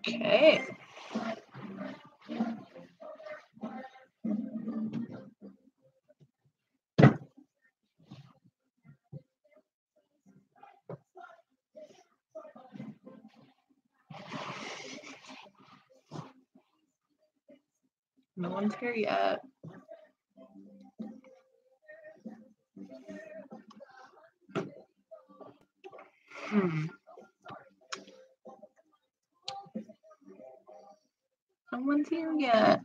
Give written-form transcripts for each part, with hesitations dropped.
Okay. No one's here yet. No one's here yet.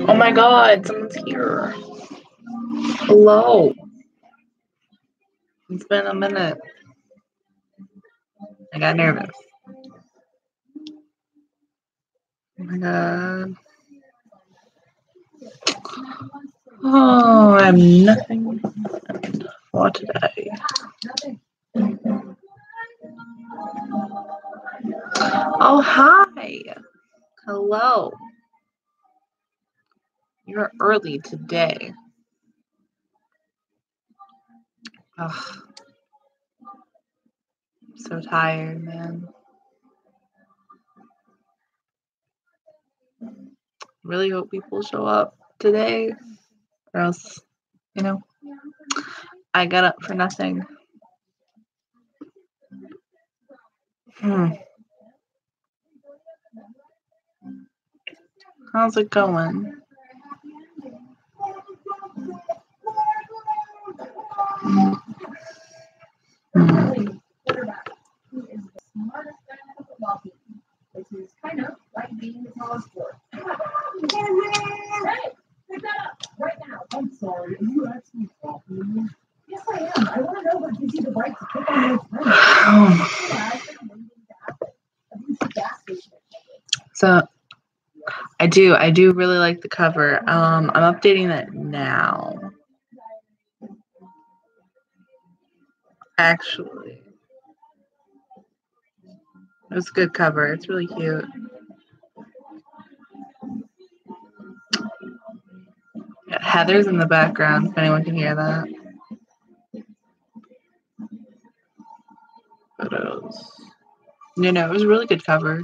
Oh my god, someone's here. Hello. It's been a minute. I got nervous. Oh my god. Oh, I have nothing for today. Oh, hi. Hello. You're early today. Ugh. I'm so tired, man. Really hope people show up today, or else, you know, I got up for nothing. How's it going? Which is kind of like being the tallest sport. Hey, pick that up right now. I'm sorry, are you actually talking to me? Yes, I am. I want to know what gives you the right to pick on those friends. So I do really like the cover. I'm updating that now. Actually, it was a good cover. It's really cute. Yeah, Heather's in the background, if anyone can hear that. Photos. No, it was a really good cover.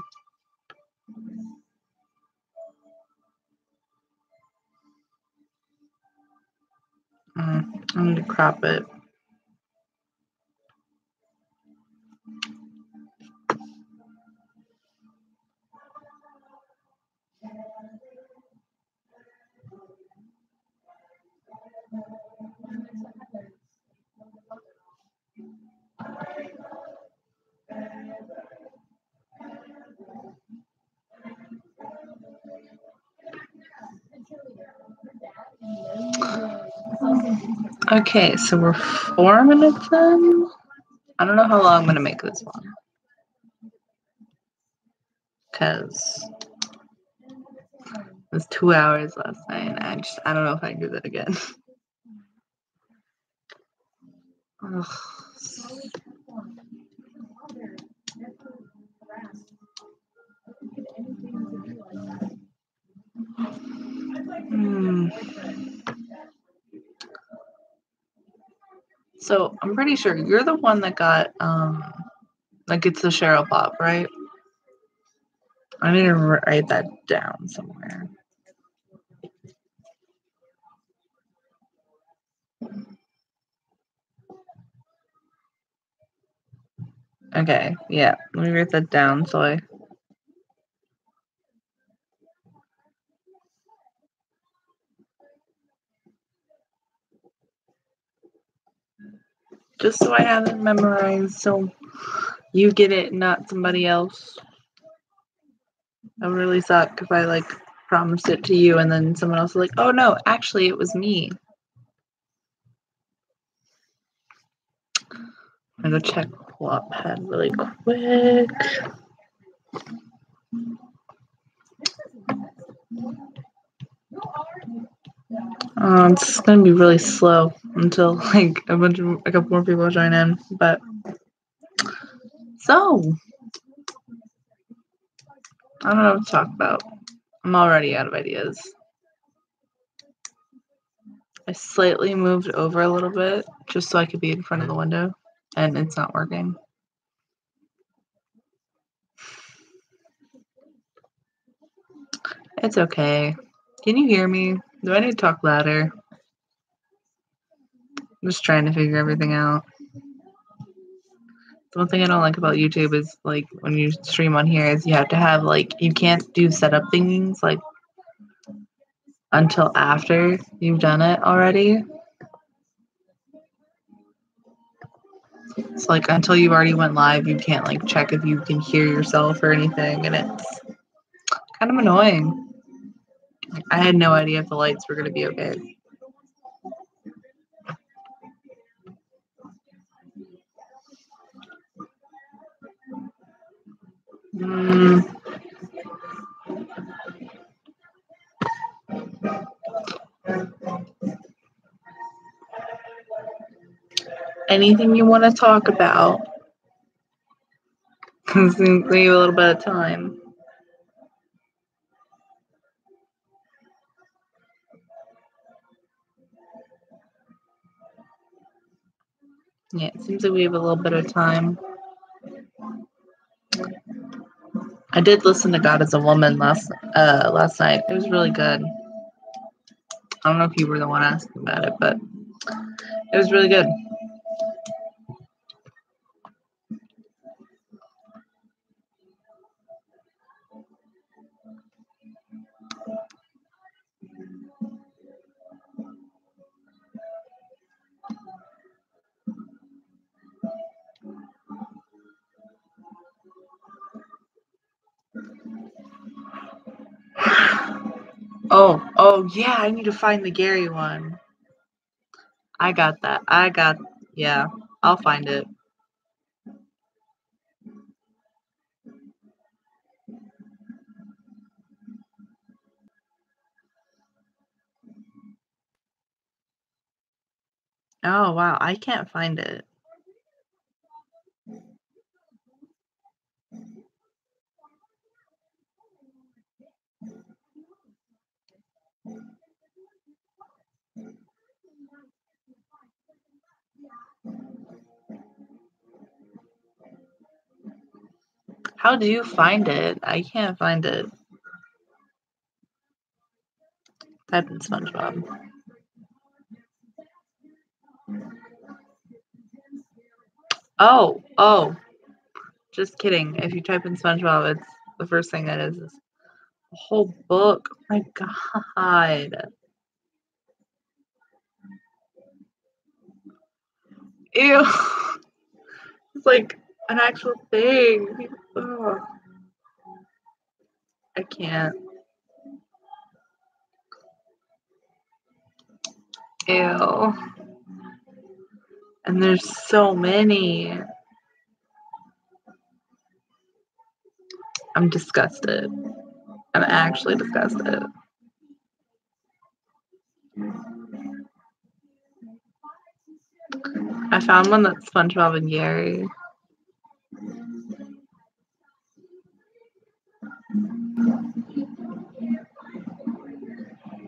I need to crop it. Okay, so we're 4 minutes in. I don't know how long I'm going to make this one. Because it was 2 hours last night. And I don't know if I can do that again. Ugh. So I'm pretty sure you're the one that got like it's the Cheryl Pop, right? I need to write that down somewhere. Okay, yeah. Let me write that down so I. Just so I have it memorized so you get it, not somebody else. That would really suck if I like promised it to you and then someone else is like, oh no, actually it was me. I'm gonna go check Wattpad really quick. It's gonna be really slow until like a couple more people join in. But so I don't know what to talk about. I'm already out of ideas. I slightly moved over a little bit just so I could be in front of the window, and it's not working. It's okay. Can you hear me? Do I need to talk louder? I'm just trying to figure everything out. The one thing I don't like about YouTube is like when you stream on here is you have to have like you can't do setup things like until after you've done it already. It's like until you already went live, you can't like check if you can hear yourself or anything, and it's kind of annoying. I had no idea if the lights were gonna be okay. Anything you want to talk about? Because we have a little bit of time. Yeah, it seems like we have a little bit of time. I did listen to God as a Woman last night. It was really good. I don't know if you were the one asking about it, but it was really good. Oh yeah, I need to find the Gary one. I got that. Yeah, I'll find it. Oh wow, I can't find it. How do you find it? I can't find it. Type in SpongeBob. Oh. Just kidding. If you type in SpongeBob, it's the first thing that is a whole book. Oh my God. Ew. It's like an actual thing. Ugh. I can't. Ew. And there's so many. I'm disgusted. I'm actually disgusted. I found one that's SpongeBob and Gary.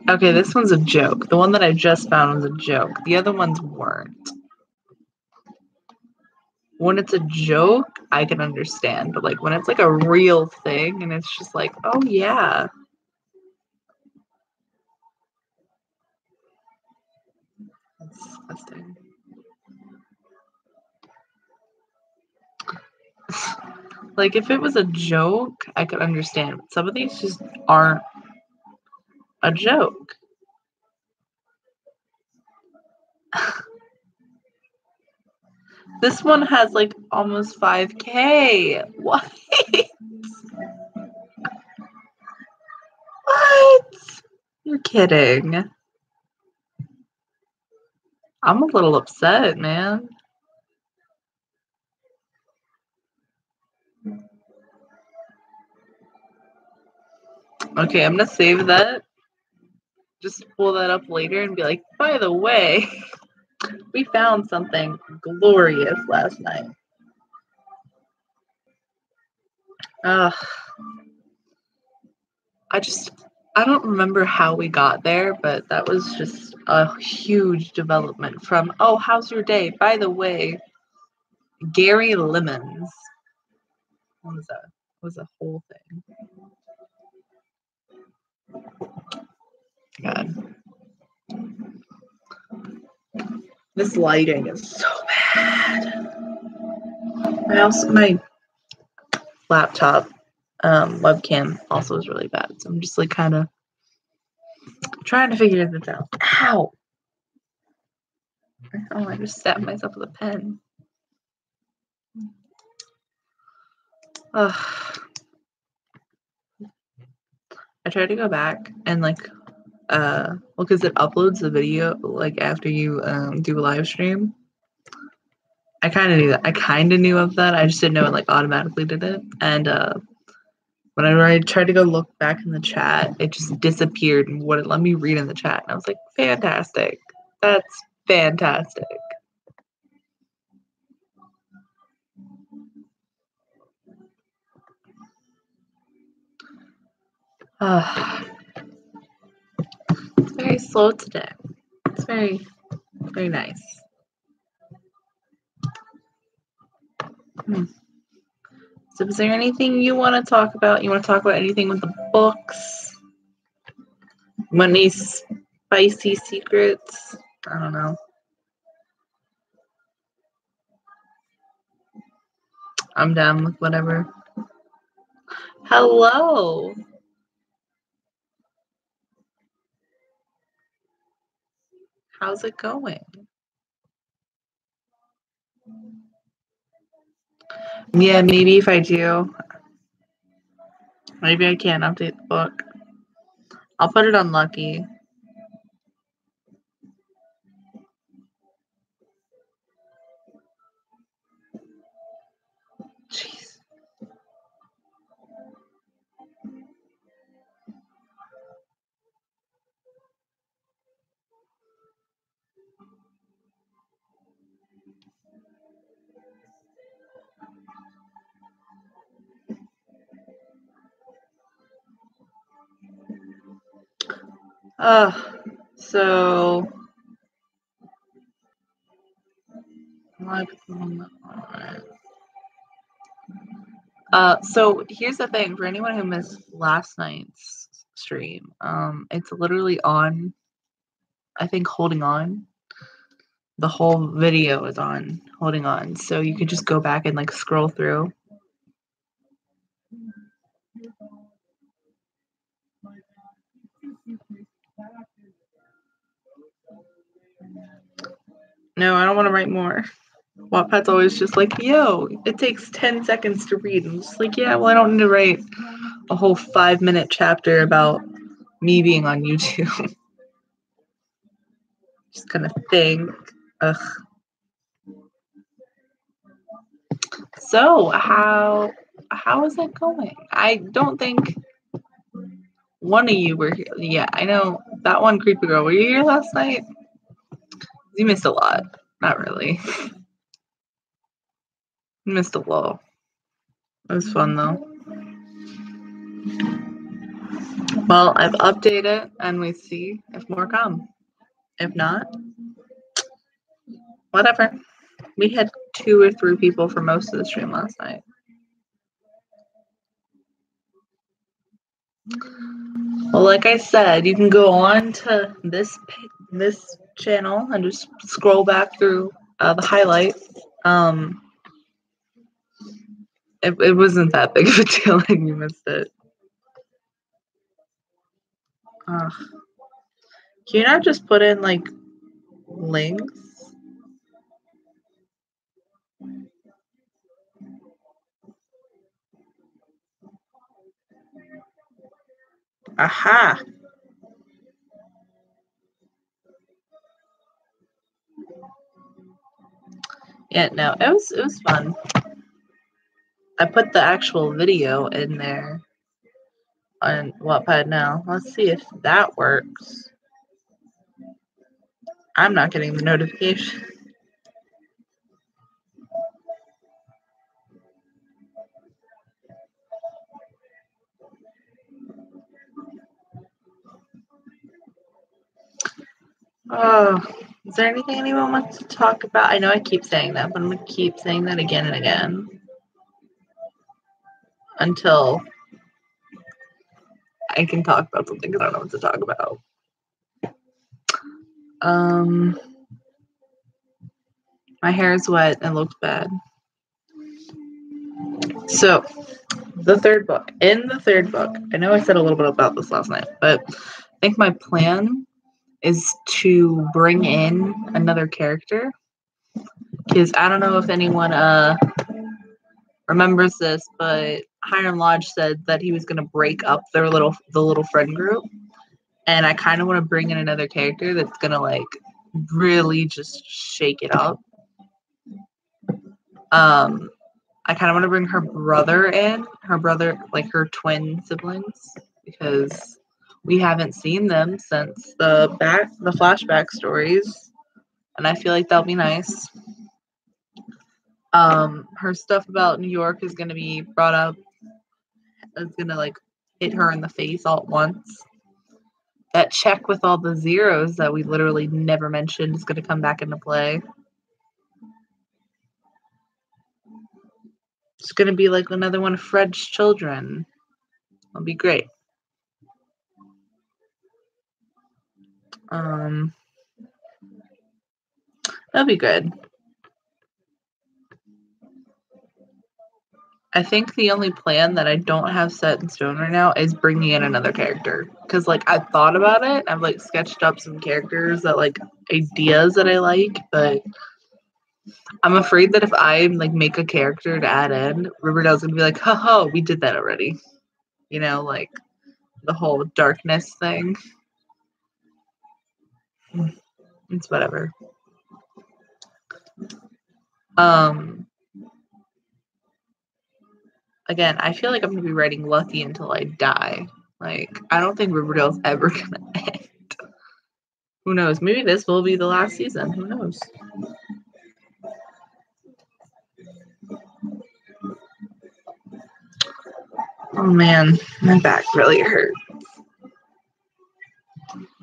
Okay, this one's a joke. The one that I just found was a joke. The other ones weren't. When it's a joke, I can understand, but like when it's like a real thing and it's just like, oh yeah. That's disgusting. Like if it was a joke, I could understand. But some of these just aren't a joke. This one has like almost 5K. What? What? You're kidding. I'm a little upset, man. Okay, I'm gonna save that. Just pull that up later and be like, by the way, we found something glorious last night. Ugh. I don't remember how we got there, but that was just a huge development from, oh, how's your day? By the way, Gary Lemons. What was that? It was a whole thing. God. This lighting is so bad. My laptop webcam also is really bad, so I'm just like kind of trying to figure this out. Ow! Oh, I just stabbed myself with a pen. Ugh. I tried to go back and like, well, because it uploads the video like after you do a live stream. I kind of knew that. I kind of knew of that. I just didn't know it like automatically did it. And whenever I tried to go look back in the chat, it just disappeared and wouldn't let me read in the chat. And I was like, fantastic. That's fantastic. It's very slow today. It's very, very nice. So is there anything you want to talk about? You want to talk about anything with the books? Want any spicy secrets? I don't know. I'm down with whatever. Hello. How's it going? Yeah, maybe if I do, maybe I can update the book. I'll put it on Lucky. Jeez. So so here's the thing for anyone who missed last night's stream. It's literally on, I think, holding on. The whole video is on holding on, so you could just go back and like scroll through. No, I don't want to write more. Wattpad's always just like, yo, it takes 10 seconds to read. I'm just like, yeah, well, I don't need to write a whole 5-minute chapter about me being on YouTube. Just kind of think. Ugh. So how is it going? I don't think one of you were here. Yeah, I know that one creepy girl. Were you here last night? You missed a lot. Not really. You missed a lot. It was fun though. Well, I've updated and we see if more come. If not, whatever. We had 2 or 3 people for most of the stream last night. Well, like I said, you can go on to this channel and just scroll back through the highlights. It wasn't that big of a deal and you missed it. Can you not just put in like links? Aha! Yeah, no, it was fun. I put the actual video in there on Wattpad now. Let's see if that works. I'm not getting the notification. Oh, is there anything anyone wants to talk about? I know I keep saying that, but I'm going to keep saying that again and again until I can talk about something because I don't know what to talk about. My hair is wet and looks bad. So, the third book. In the third book, I know I said a little bit about this last night, but I think my plan is to bring in another character. Because I don't know if anyone remembers this, but Hiram Lodge said that he was going to break up the little friend group. And I kind of want to bring in another character that's going to, like, really just shake it up. I kind of want to bring her brother in. Her brother, like her twin siblings, because we haven't seen them since the flashback stories. And I feel like that'll be nice. Her stuff about New York is going to be brought up. It's going to, like, hit her in the face all at once. That check with all the zeros that we literally never mentioned is going to come back into play. It's going to be like another one of Fred's children. It'll be great. That'll be good. I think the only plan that I don't have set in stone right now is bringing in another character. Because, like, I've thought about it. I've, like, sketched up some characters that, like, ideas that I like. But I'm afraid that if I, like, make a character to add in, Riverdale's going to be like, haha, we did that already. You know, like, the whole darkness thing. It's whatever. Again, I feel like I'm going to be writing Lucky until I die. Like, I don't think Riverdale's ever going to end. Who knows? Maybe this will be the last season. Who knows? Oh man, my back really hurts.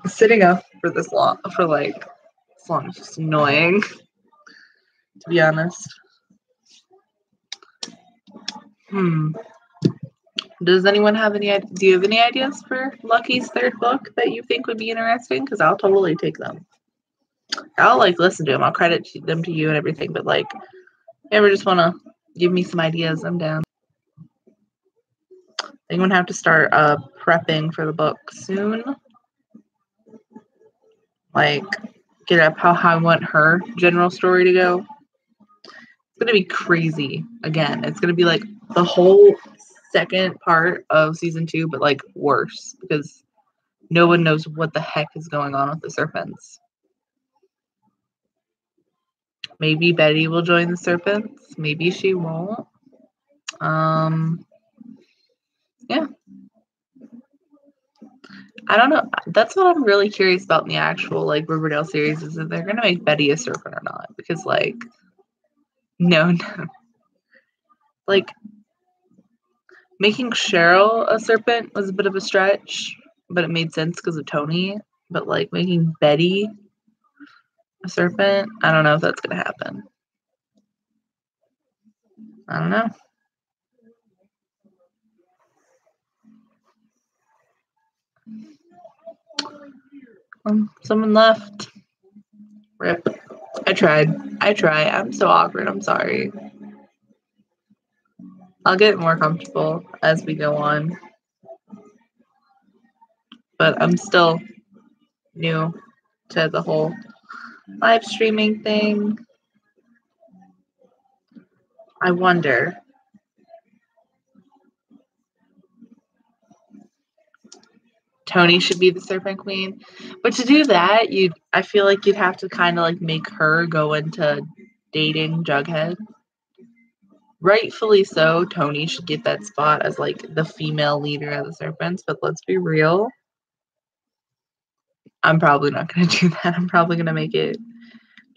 Sitting up for this long, is just annoying, to be honest. Does anyone have do you have any ideas for Lucky's third book that you think would be interesting? Because I'll totally take them. I'll, like, listen to them. I'll credit them to you and everything. But, like, if you ever just want to give me some ideas, I'm down. I'm going to have to start prepping for the book soon. Like, get up how I want her general story to go. It's going to be crazy again. It's going to be like the whole second part of season 2, but, like, worse because no one knows what the heck is going on with the serpents. Maybe Betty will join the serpents. Maybe she won't. Yeah. I don't know. That's what I'm really curious about in the actual, like, Riverdale series is if they're going to make Betty a serpent or not. Because, like, no. Like, making Cheryl a serpent was a bit of a stretch, but it made sense because of Tony. But, like, making Betty a serpent, I don't know if that's going to happen. I don't know. Someone left. Rip. I tried. I'm so awkward. I'm sorry. I'll get more comfortable as we go on. But I'm still new to the whole live streaming thing. I wonder. Tony should be the Serpent Queen. But to do that, I feel like you'd have to kind of like make her go into dating Jughead. Rightfully so, Tony should get that spot as like the female leader of the Serpents, but let's be real. I'm probably not going to do that. I'm probably going to make it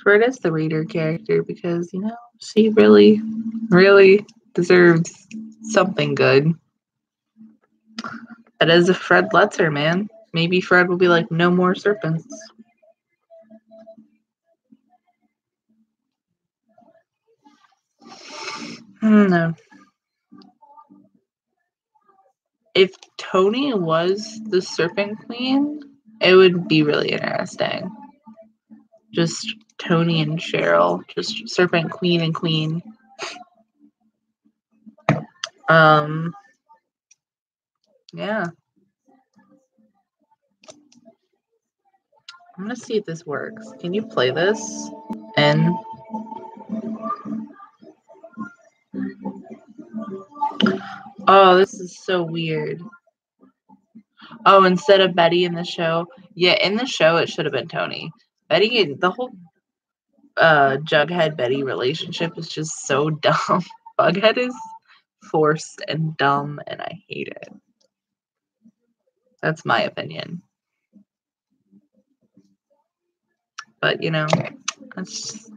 Tortoise the reader character because, you know, she really, really deserves something good. But as if Fred lets her, man. Maybe Fred will be like, no more serpents. I don't know. If Tony was the Serpent Queen, it would be really interesting. Just Tony and Cheryl, just Serpent Queen and Queen. Yeah. I'm gonna see if this works. Can you play this? And oh, this is so weird. Oh, instead of Betty in the show, yeah, in the show it should have been Tony. Betty, the whole Jughead Betty relationship is just so dumb. Bughead is forced and dumb, and I hate it. That's my opinion. But you know, that's just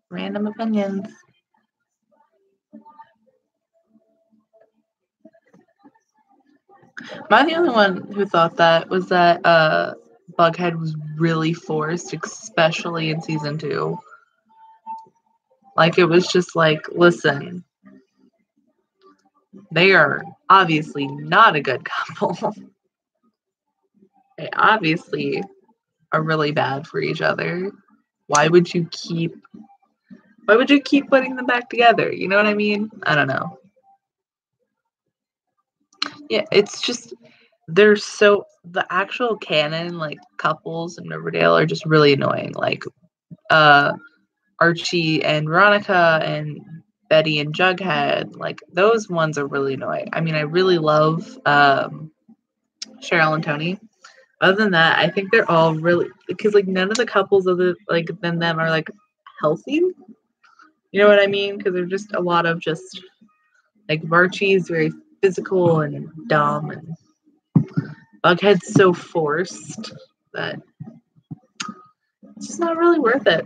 random opinions. Am I the only one who thought that was that Bughead was really forced, especially in season 2? Like it was just like, listen, they are obviously not a good couple. They obviously are really bad for each other. Why would you keep putting them back together? You know what I mean? I don't know. Yeah, it's just they're so the actual canon like couples in Riverdale are just really annoying. Like Archie and Veronica and Betty and Jughead, like those ones are really annoying. I mean, I really love Cheryl and Tony. Other than that, I think they're all really because like none of the couples other like than them are like healthy. You know what I mean? Because they're just a lot of just like Archie's very physical and dumb, and Bughead's so forced that it's just not really worth it.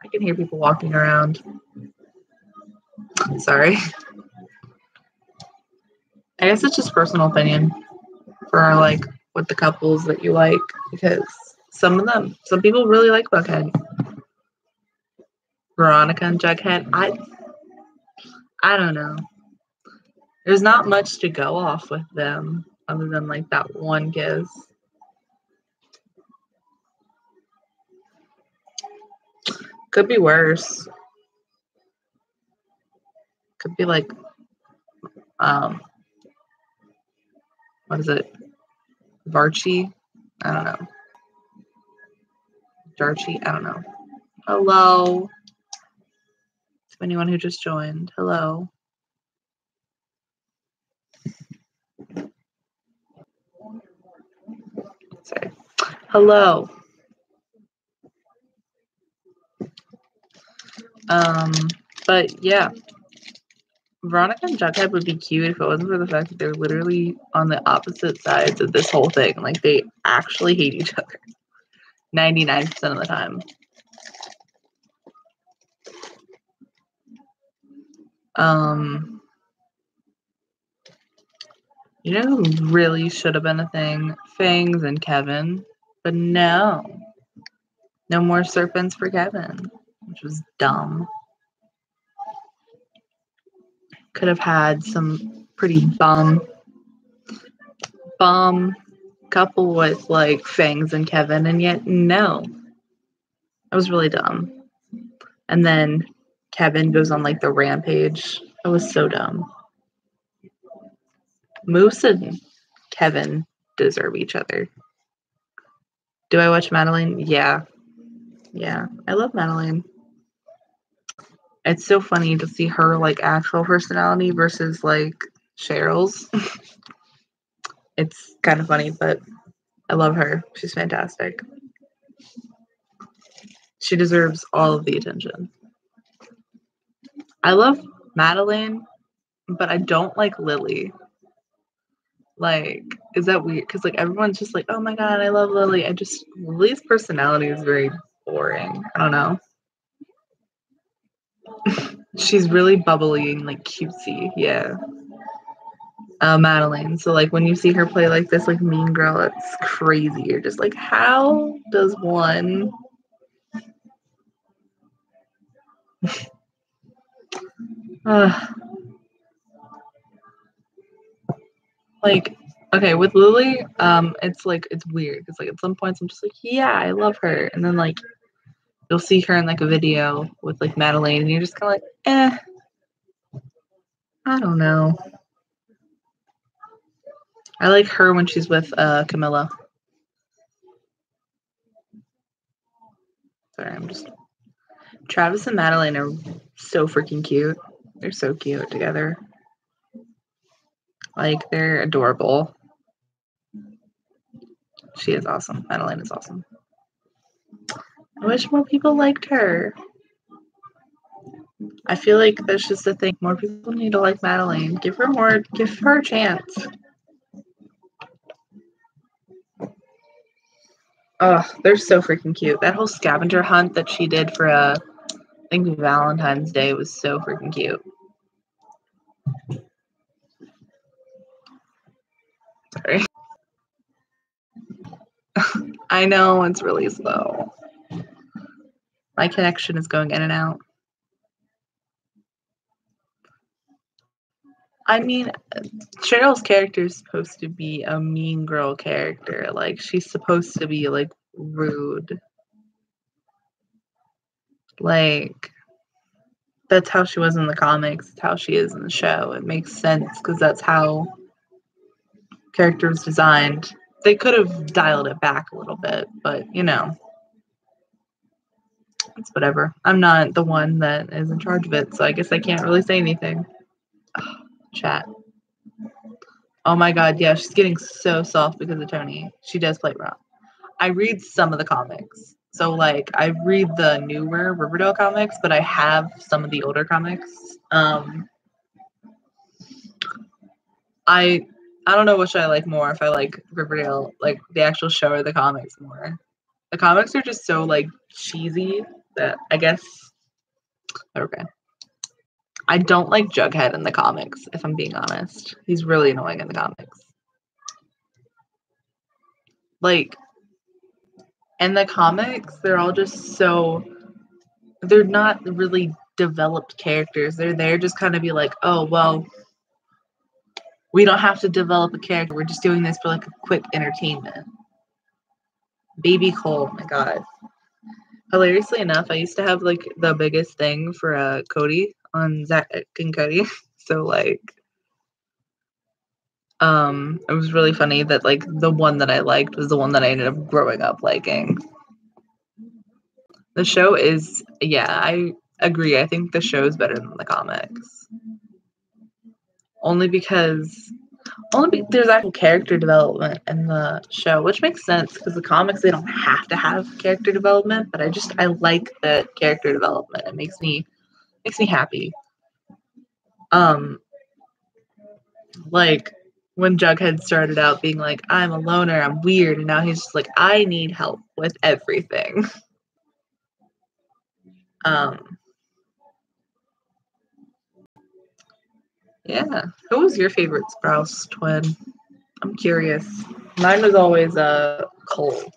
I can hear people walking around. Sorry. I guess it's just personal opinion for like what the couples that you like because some people really like Bughead. Veronica and Jughead, I don't know. There's not much to go off with them other than like that one kiss. Could be worse. Could be like what is it? Varchi? I don't know. Darchi? I don't know. Hello. To anyone who just joined. Hello. Sorry. Hello. But yeah. Veronica and Jughead would be cute if it wasn't for the fact that they're literally on the opposite sides of this whole thing. Like they actually hate each other 99% of the time. You know who really should have been a thing? Fangs and Kevin. But no. No more serpents for Kevin, which was dumb. Could have had some pretty bum couple with like Fangs and Kevin, and yet no. That was really dumb. And then Kevin goes on like the rampage. That was so dumb. Moose and Kevin deserve each other. Do I watch Madeline? Yeah. Yeah. I love Madeline. It's so funny to see her like actual personality versus like Cheryl's. It's kind of funny, but I love her. She's fantastic. She deserves all of the attention. I love Madeline, but I don't like Lily. Like, is that weird? Because like everyone's just like, oh my god, I love Lily. Lily's personality is very boring. I don't know. She's really bubbly and like cutesy. Yeah. Madeline. So like when you see her play like this like mean girl, it's crazy. You're just like, how does one like okay, with Lily, it's like it's weird because like at some points I'm just like, yeah, I love her. And then like you'll see her in like a video with like Madeline and you're just kinda like, I don't know. I like her when she's with Camilla. Sorry, Travis and Madeline are so freaking cute. They're so cute together. Like, they're adorable. She is awesome. Madeline is awesome. I wish more people liked her. I feel like that's just the thing. More people need to like Madeline. Give her a chance. Oh, they're so freaking cute. That whole scavenger hunt that she did for I think Valentine's Day was so freaking cute. Sorry. I know it's really slow. My connection is going in and out. I mean, Cheryl's character is supposed to be a mean girl character. Like, she's supposed to be, like, rude. Like, that's how she was in the comics. It's how she is in the show. It makes sense because that's how character was designed. They could have dialed it back a little bit, but, you know. It's whatever. I'm not the one that is in charge of it, so I guess I can't really say anything. Chat. Oh my god, yeah, she's getting so soft because of Tony. She does play rough. I read some of the comics. So like I read the newer Riverdale comics, but I have some of the older comics. I don't know which I like more, if I like Riverdale, like the actual show, or the comics more. The comics are just so like cheesy that I guess okay. I don't like Jughead in the comics, if I'm being honest. He's really annoying in the comics. Like, in the comics, they're all just so... They're not really developed characters. They're there just kind of be like, oh, well, we don't have to develop a character. We're just doing this for, like, a quick entertainment. Baby Cole, my god. Hilariously enough, I used to have, like, the biggest thing for Cody on Zack and Cody. So, like... it was really funny that like the one that I liked was the one that I ended up growing up liking. The show is, yeah, I agree. I think the show is better than the comics. Only because there's actual character development in the show, which makes sense because the comics, they don't have to have character development, but I like the character development. It makes me happy. Like when Jughead started out being like, I'm a loner, I'm weird, and now he's just like, I need help with everything. Yeah. Who was your favorite Sprouse twin? I'm curious. Mine was always Cole.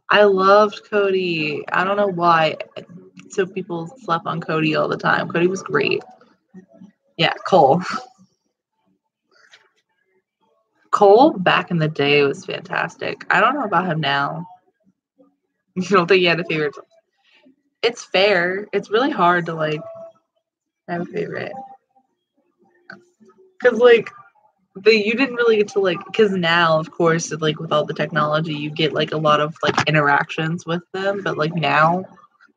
I loved Cody. I don't know why. So people slept on Cody all the time. Cody was great. Yeah, Cole. Cole back in the day was fantastic. I don't know about him now. You don't think he had a favorite? It's fair. It's really hard to like have a favorite. Cause like you didn't really get to like, because now of course like with all the technology you get like a lot of like interactions with them, but like now,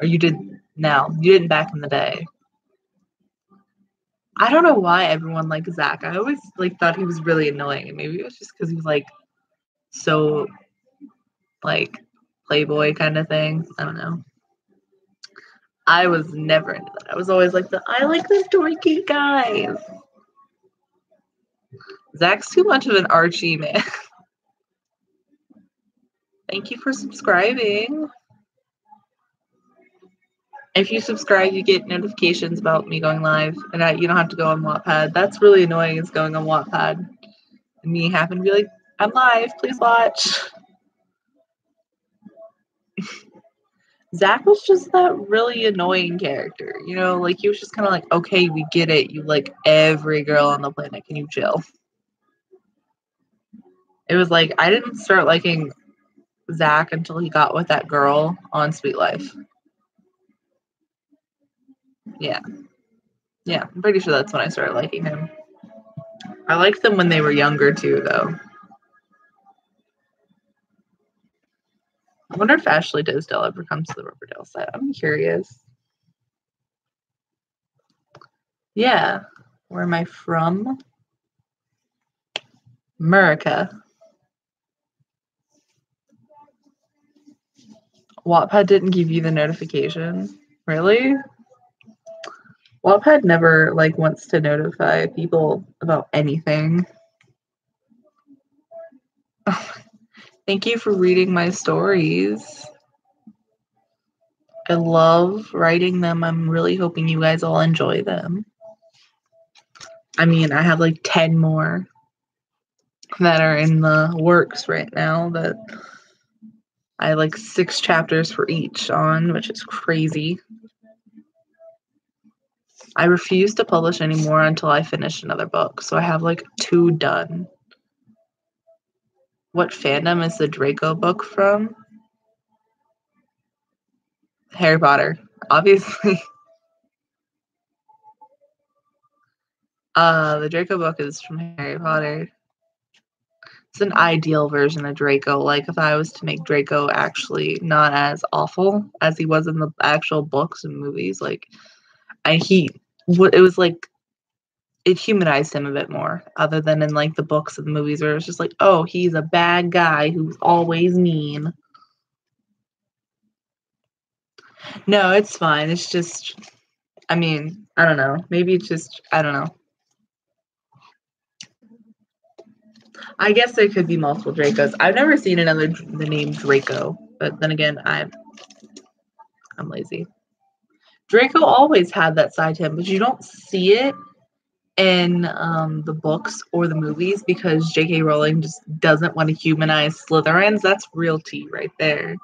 or you didn't back in the day. I don't know why everyone liked Zach. I always like thought he was really annoying, and maybe it was just because he was like so like playboy kind of thing. I don't know. I was never into that. I was always like I like the dorky guys. Zach's too much of an Archie man. Thank you for subscribing. If you subscribe, you get notifications about me going live, and you don't have to go on Wattpad. That's really annoying, is going on Wattpad and me having to be like, I'm live, please watch. Zach was just that really annoying character, you know, like he was just kind of like, okay, we get it. You like every girl on the planet. Can you chill? It was like, I didn't start liking Zach until he got with that girl on Sweet Life. Yeah. Yeah, I'm pretty sure that's when I started liking him. I liked them when they were younger too, though. I wonder if Ashley Tisdale ever comes to the Riverdale set. I'm curious. Yeah. Where am I from? America. Wattpad didn't give you the notification? Really? Wattpad never like wants to notify people about anything. Thank you for reading my stories. I love writing them. I'm really hoping you guys all enjoy them. I mean, I have like 10 more that are in the works right now that I have like 6 chapters for each on, which is crazy. I refuse to publish anymore until I finish another book, so I have like 2 done. What fandom is the Draco book from? Harry Potter, obviously. The Draco book is from Harry Potter. It's an ideal version of Draco. Like if I was to make Draco actually not as awful as he was in the actual books and movies, like it was like it humanized him a bit more, other than in like the books and the movies where it's just like, oh, he's a bad guy who's always mean. No, it's fine. It's just, I mean, I don't know. Maybe it's just, I don't know. I guess there could be multiple Dracos. I've never seen the name Draco, but then again, I'm lazy. Draco always had that side to him, but you don't see it in the books or the movies because J.K. Rowling just doesn't want to humanize Slytherins. That's real tea right there.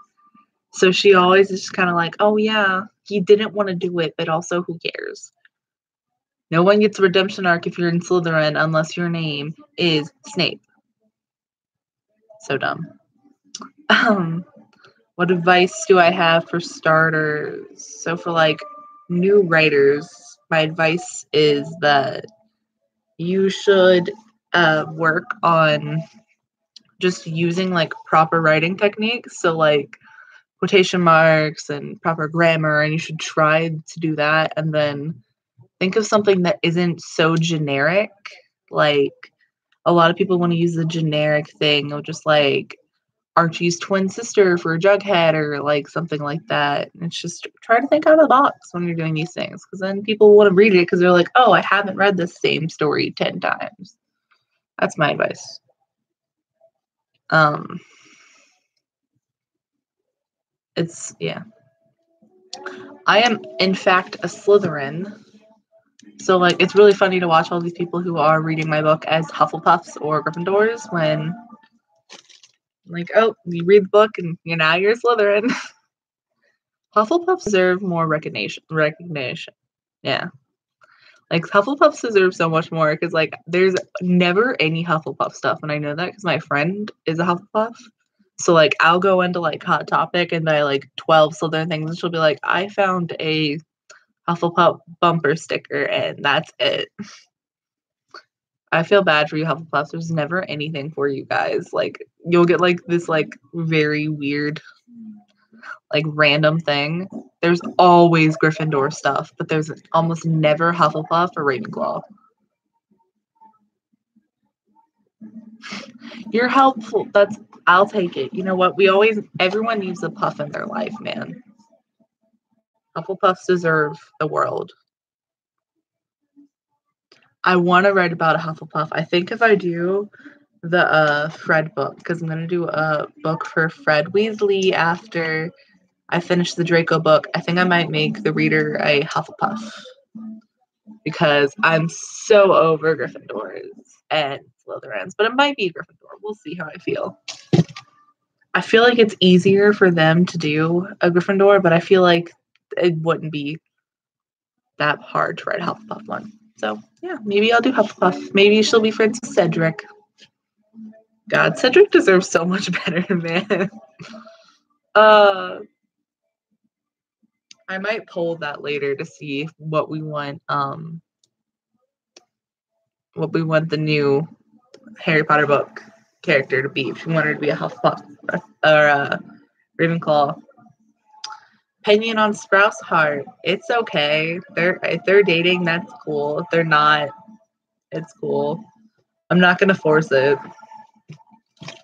So she always is just kind of like, oh yeah, he didn't want to do it, but also who cares? No one gets a redemption arc if you're in Slytherin unless your name is Snape. So dumb. What advice do I have for starters? So for like new writers, my advice is that you should work on just using like proper writing techniques. So like quotation marks and proper grammar, and you should try to do that. And then think of something that isn't so generic. Like a lot of people want to use the generic thing of just like Archie's twin sister for Jughead or like something like that. It's just try to think out of the box when you're doing these things, because then people want to read it because they're like, oh, I haven't read the same story 10 times. That's my advice. Yeah. I am, in fact, a Slytherin. So, like, it's really funny to watch all these people who are reading my book as Hufflepuffs or Gryffindors when, like, oh, you read the book and now you're Slytherin. Hufflepuffs deserve more recognition. Yeah. Like, Hufflepuffs deserve so much more because, like, there's never any Hufflepuff stuff. And I know that because my friend is a Hufflepuff. So, like, I'll go into, like, Hot Topic and buy, like, 12 Slytherin things. And she'll be like, I found a Hufflepuff bumper sticker, and that's it. I feel bad for you, Hufflepuffs. There's never anything for you guys. Like, you'll get, like, this, like, very weird, like, random thing. there's always Gryffindor stuff, but there's almost never Hufflepuff or Ravenclaw. You're helpful. I'll take it. You know what? Everyone needs a puff in their life, man. Hufflepuffs deserve the world. I want to write about a Hufflepuff. I think if I do the Fred book, because I'm going to do a book for Fred Weasley after I finish the Draco book, I think I might make the reader a Hufflepuff. Because I'm so over Gryffindors and Slytherins. But it might be Gryffindor. We'll see how I feel. I feel like it's easier for them to do a Gryffindor, but I feel like it wouldn't be that hard to write a Hufflepuff one. So, yeah, maybe I'll do Hufflepuff. Maybe she'll be friends with Cedric. God, Cedric deserves so much better, man. I might poll that later to see what we want the new Harry Potter book character to be. If you want her to be a Hufflepuff or a Ravenclaw. Opinion on Sprouse Heart. It's okay. If they're dating, that's cool. If they're not, it's cool. I'm not gonna force it.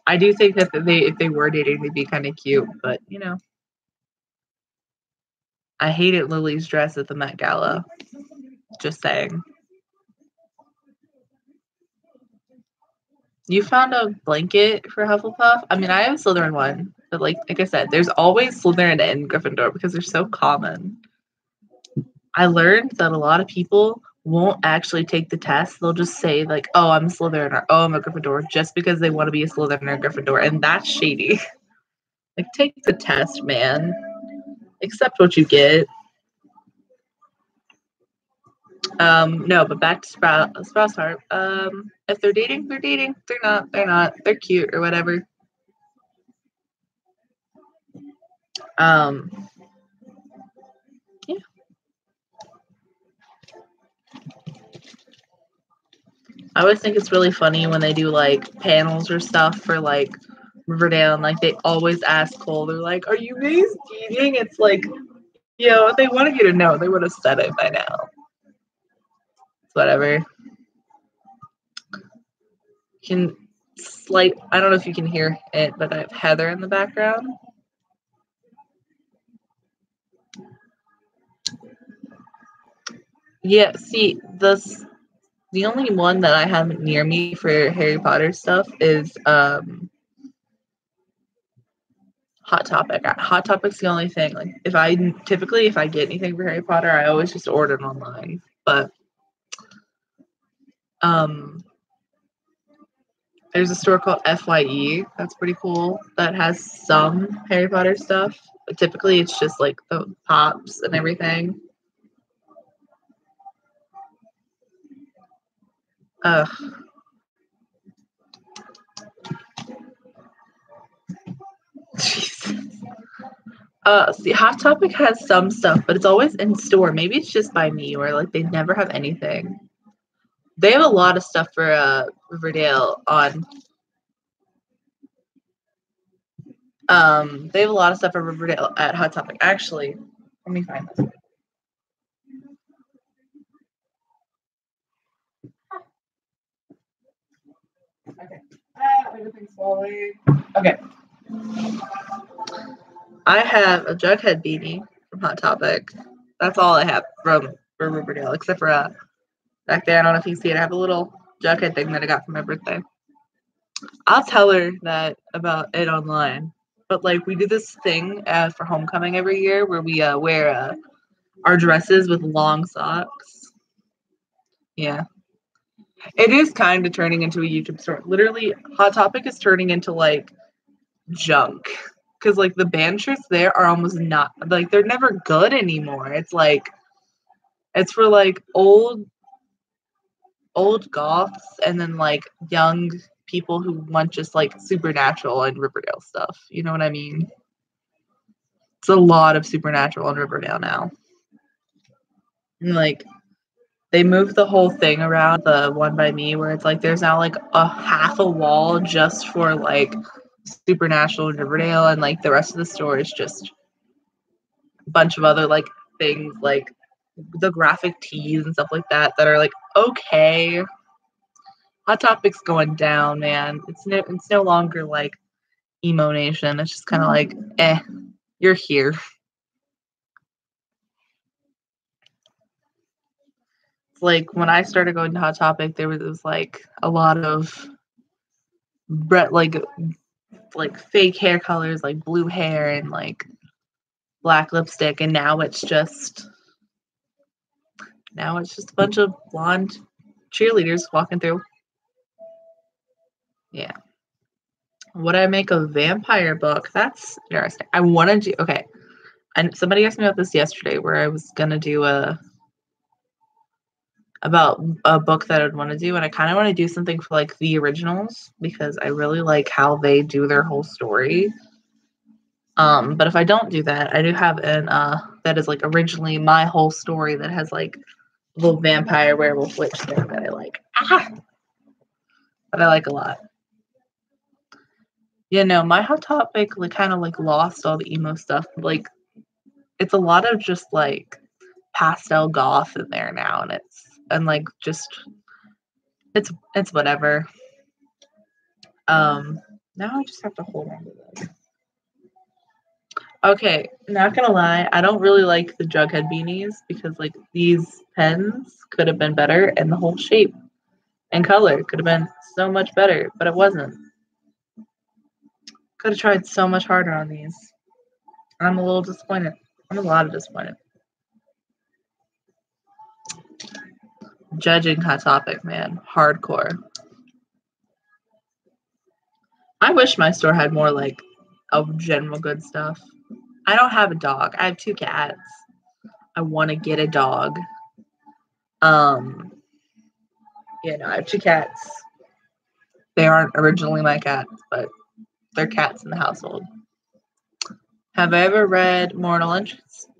I do think that if they were dating, they'd be kind of cute, but you know. I hated Lily's dress at the Met Gala. Just saying. You found a blanket for Hufflepuff? I mean, I have a Slytherin one, but like I said, there's always Slytherin and Gryffindor because they're so common. I learned that a lot of people won't actually take the test. They'll just say like, "Oh, I'm a Slytherin" or "Oh, I'm a Gryffindor," just because they want to be a Slytherin or a Gryffindor, and that's shady. Like, take the test, man. Accept what you get. No, but back to Sprouse Heart. If they're dating, they're dating. They're not, they're not. They're cute or whatever. Yeah. I always think it's really funny when they do like panels or stuff for like Riverdale, and like they always ask Cole, they're like, "Are you guys dating?" It's like, if they wanted you to know, they would have said it by now. It's whatever. I don't know if you can hear it, but I have Heather in the background. Yeah, see, the only one that I have near me for Harry Potter stuff is Hot Topic. Hot Topic's the only thing. Like, if I get anything for Harry Potter, I always just order it online. But there's a store called FYE that's pretty cool that has some Harry Potter stuff. But typically, it's just like the pops and everything. Jesus. See, Hot Topic has some stuff, but it's always in store. Maybe it's just by me, or like they never have anything. They have a lot of stuff for Riverdale on. They have a lot of stuff for Riverdale at Hot Topic. Actually, let me find this. Okay. Everything's falling. Okay. I have a Jughead beanie from Hot Topic. That's all I have from Riverdale, except for back there. I don't know if you see it. I have a little Jughead thing that I got for my birthday. I'll tell her that about it online. But like we do this thing for homecoming every year where we wear our dresses with long socks. Yeah. It is kind of turning into a YouTube store. Literally, Hot Topic is turning into like junk. Because like the band shirts there are almost not like they're never good anymore. It's like it's for like old goths and then like young people who want just like Supernatural and Riverdale stuff. You know what I mean? It's a lot of Supernatural and Riverdale now. And like they moved the whole thing around the one by me where it's like there's now like a half a wall just for like Supernatural and Riverdale, and like the rest of the store is just bunch of other like things like the graphic tees and stuff like that are like okay. Hot Topic's going down, man. It's no longer like emo nation. It's just kind of like you're here. It's like when I started going to Hot Topic, there was like a lot of like fake hair colors, like blue hair and like black lipstick, and now it's just a bunch of blonde cheerleaders walking through. Yeah. Would I make a vampire book? That's interesting. I want to do okay. And somebody asked me about this yesterday, where I was gonna do about a book that I'd want to do, and I kind of want to do something for like the originals because I really like how they do their whole story. But if I don't do that, I do have an that is like originally my whole story that has like a little vampire werewolf witch thing that I like. That I like a lot. Yeah, no, my Hot Topic like kind of like lost all the emo stuff. Like it's a lot of just like pastel goth in there now, and like just it's whatever. Now I just have to hold on to this. Okay, not gonna lie, I don't really like the Jughead beanies because like these pens could have been better and the whole shape and color could have been so much better, but it wasn't. Could have tried so much harder on these. And I'm a little disappointed. I'm a lot disappointed. Judging Hot Topic, man. Hardcore. I wish my store had more like of general good stuff. I don't have a dog. I have 2 cats. I want to get a dog. Yeah, no, I have 2 cats. They aren't originally my cats, but they're cats in the household. Have I ever read Mortal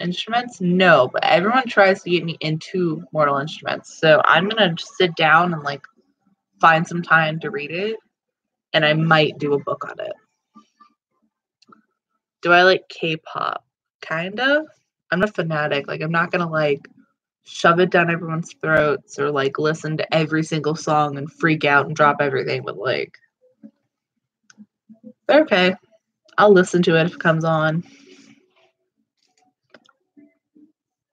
Instruments? No, but everyone tries to get me into Mortal Instruments. So I'm going to sit down and like find some time to read it, and I might do a book on it. Do I like K-pop? Kind of. I'm a fanatic. Like, I'm not going to like shove it down everyone's throats or like listen to every single song and freak out and drop everything, but like, they're okay. I'll listen to it if it comes on.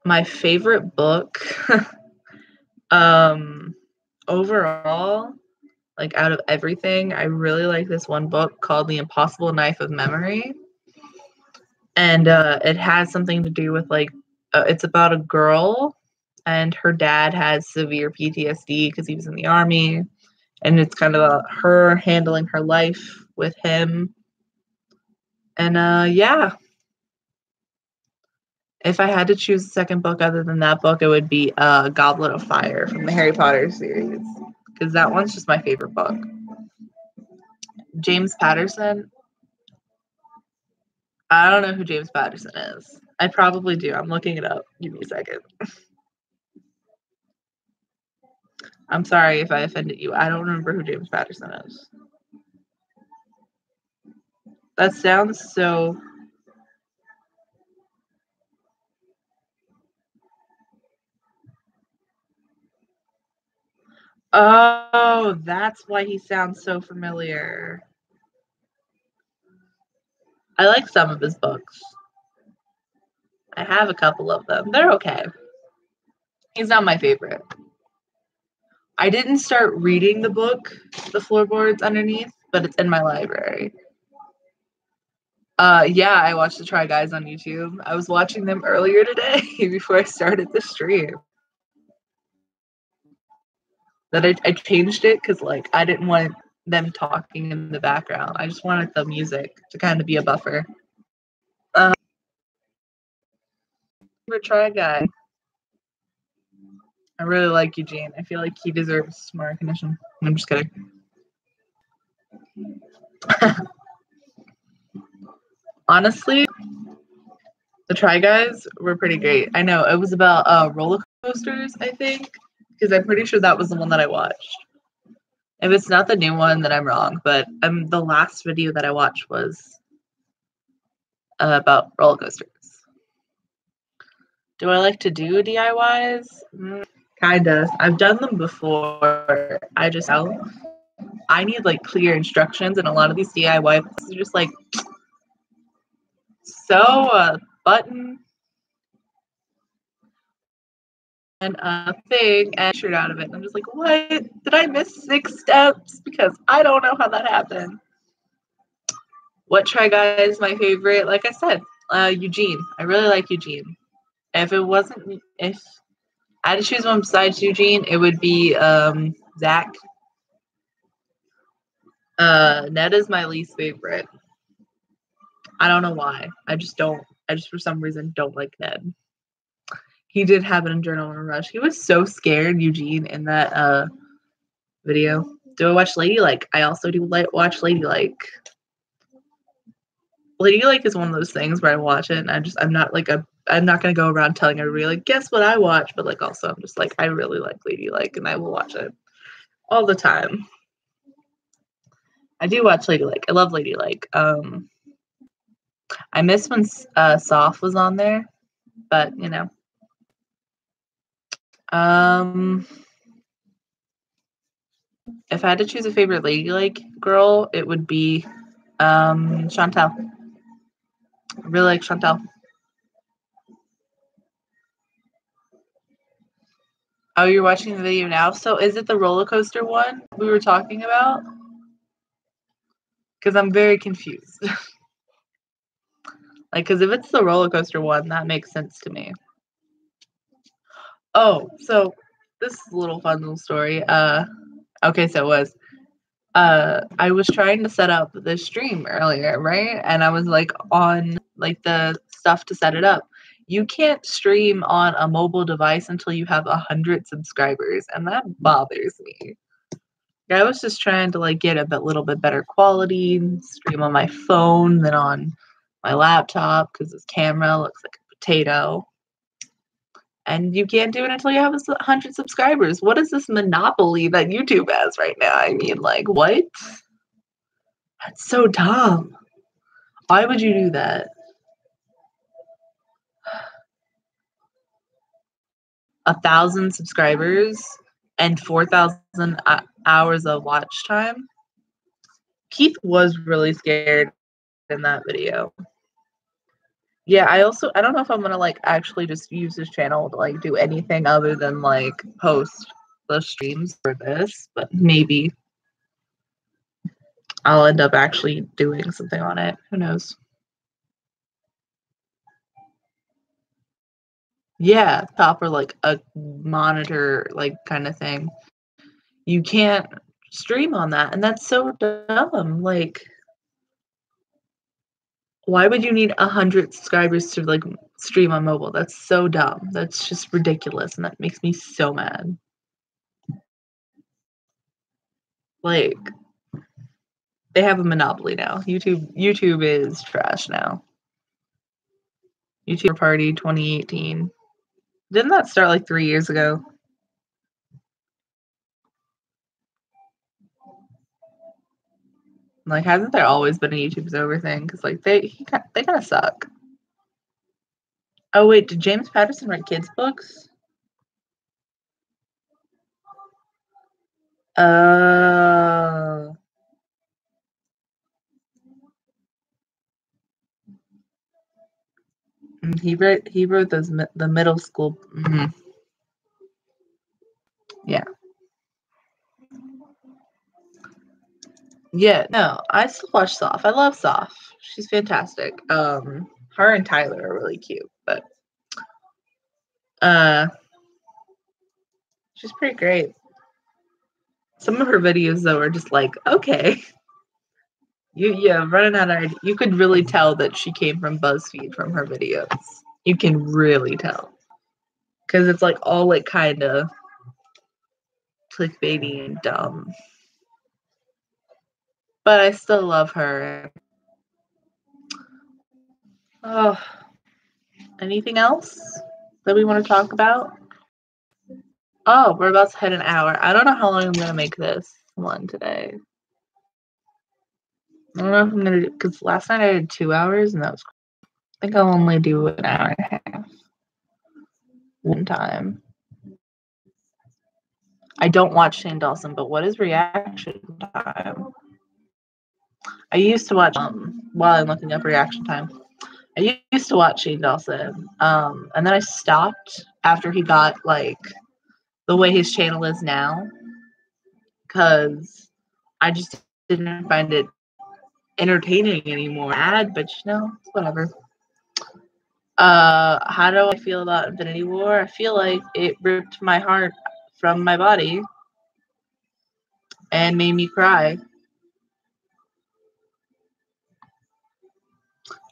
My favorite book, overall, like out of everything, I really like this one book called The Impossible Knife of Memory. And it has something to do with like, it's about a girl and her dad has severe PTSD because he was in the army. And it's kind of about her handling her life with him. And yeah. If I had to choose a second book other than that book, it would be Goblet of Fire from the Harry Potter series. Because that one's just my favorite book. James Patterson. I don't know who James Patterson is. I probably do. I'm looking it up. Give me a second. I'm sorry if I offended you. I don't remember who James Patterson is. That sounds so... Oh, that's why he sounds so familiar. I like some of his books. I have a couple of them. They're okay. He's not my favorite. I didn't start reading the book, The Floorboards Underneath, but it's in my library. Yeah, I watched the Try Guys on YouTube. I was watching them earlier today before I started the stream. That I changed it because like I didn't want them talking in the background. I just wanted the music to kind of be a buffer. Try Guy. I really like Eugene. I feel like he deserves more recognition. I'm just kidding. Honestly, the Try Guys were pretty great. I know it was about roller coasters, I think, because I'm pretty sure that was the one that I watched. If it's not the new one, then I'm wrong. But the last video that I watched was about roller coasters. Do I like to do DIYs? Kinda. I've done them before. I just I need like clear instructions, and a lot of these DIY places are just like sew a button and a thing and a shirt out of it. And I'm just like, what? Did I miss 6 steps? Because I don't know how that happened. What Try Guy is my favorite? Like I said, Eugene. I really like Eugene. If I had to choose one besides Eugene, it would be Zach. Ned is my least favorite. I don't know why. I just for some reason don't like Ned. He did have an adrenaline rush. He was so scared, Eugene, in that video. Do I watch Ladylike? I also do watch Ladylike. Ladylike is one of those things where I watch it and I'm not gonna go around telling everybody like, guess what I watch, but like also I'm just like, I really like Ladylike and I will watch it all the time. I do watch Ladylike. I love Ladylike. I miss when Soph was on there, but you know. If I had to choose a favorite Ladylike girl, it would be Chantel. I really like Chantel. Oh, you're watching the video now? So is it the roller coaster one we were talking about? Because I'm very confused. Because if it's the roller coaster one, that makes sense to me. Oh, so this is a little fun little story. Okay, so it was. I was trying to set up the stream earlier, right? And I was like on like the stuff to set it up. You can't stream on a mobile device until you have 100 subscribers, and that bothers me. I was just trying to like get a little bit better quality, stream on my phone than on my laptop because this camera looks like a potato. And you can't do it until you have 100 subscribers. What is this monopoly that YouTube has right now? I mean, like, what? That's so dumb. Why would you do that? 1,000 subscribers and 4,000 hours of watch time. Keith was really scared in that video. Yeah, I don't know if I'm gonna like actually just use this channel to like do anything other than like post the streams for this, but maybe I'll end up actually doing something on it. Who knows? Yeah, top or like a monitor like kind of thing. You can't stream on that, and that's so dumb. Like, why would you need 100 subscribers to like stream on mobile? That's so dumb. That's just ridiculous, and that makes me so mad. Like, they have a monopoly now. YouTube is trash now. YouTuber Party 2018. Didn't that start like 3 years ago? Like, hasn't there always been a YouTube's over thing? Because like they kind of suck. Oh wait, did James Patterson write kids books? He wrote those the middle school. Yeah. Yeah, no, I still watch Soph. I love Soph. She's fantastic. Her and Tyler are really cute, but she's pretty great. Some of her videos though are just like, okay. Running out of ideas. You could really tell that she came from BuzzFeed from her videos. You can really tell. Because it's like all like kind of clickbaity and dumb. But I still love her. Oh, anything else that we want to talk about? Oh, we're about to hit an hour. I don't know how long I'm going to make this one today. I don't know if I'm going to do, because last night I did 2 hours and that was, I think I'll only do an hour and a half. one time. I don't watch Shane Dawson, but what is reaction time? I used to watch while I'm looking up reaction time. I used to watch Shane Dawson, and then I stopped after he got like the way his channel is now, because I just didn't find it entertaining anymore. But whatever. How do I feel about Infinity War? I feel like it ripped my heart from my body and made me cry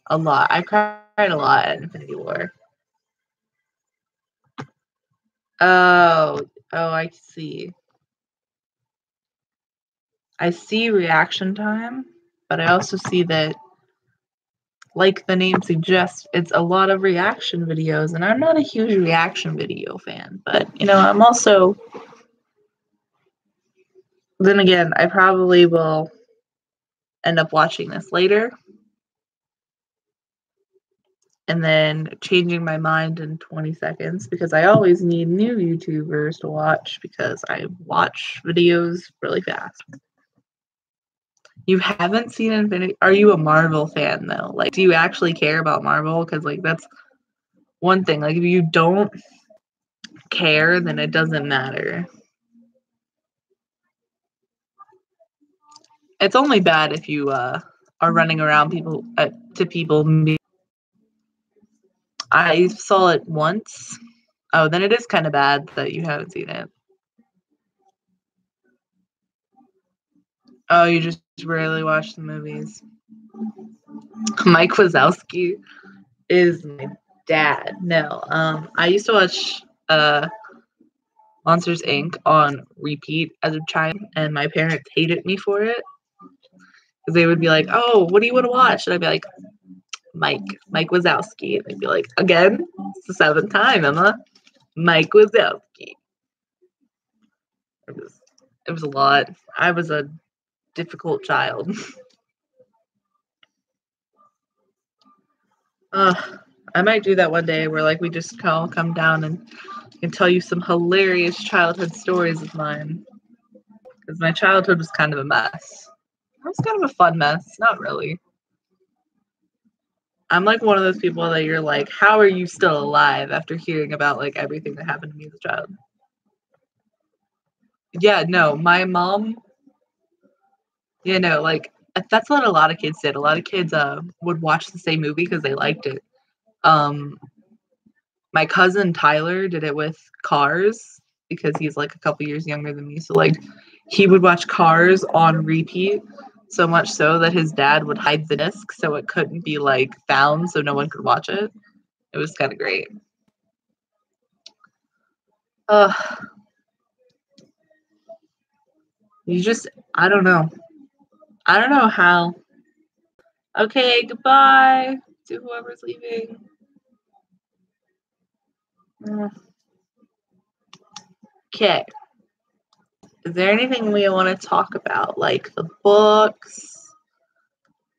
a lot. I cried a lot at Infinity War. Oh, I see. I see reaction time, but I also see that, like the name suggests, it's a lot of reaction videos, and I'm not a huge reaction video fan, but I'm also, then again, I probably will end up watching this later and then changing my mind in 20 seconds, because I always need new YouTubers to watch because I watch videos really fast. You haven't seen Infinity? Are you a Marvel fan though? Like, do you actually care about Marvel? Because like that's one thing. Like, if you don't care, then it doesn't matter. It's only bad if you are running around to people. I saw it once. Oh, then it is kind of bad that you haven't seen it. Oh, you just rarely watch the movies. Mike Wazowski is my dad. No, I used to watch Monsters Inc. on repeat as a child, and my parents hated me for it because they would be like, "Oh, what do you want to watch?" And I'd be like, Mike Wazowski. And they'd be like, "Again? It's the seventh time, Emma. Mike Wazowski." It was a lot. I was a difficult child. I might do that one day where like we just come down and tell you some hilarious childhood stories of mine. Because my childhood was kind of a mess. It was kind of a fun mess. Not really. I'm like one of those people that you're like, how are you still alive after hearing about like everything that happened to me as a child? Yeah, no, my mom, like that's what a lot of kids did. A lot of kids would watch the same movie because they liked it. My cousin Tyler did it with Cars because he's like a couple years younger than me. So like he would watch Cars on repeat, so much so that his dad would hide the disc so it couldn't be like found so no one could watch it. It was kind of great. I don't know. I don't know how. Okay, goodbye to whoever's leaving. Okay. Is there anything we want to talk about? Like the books?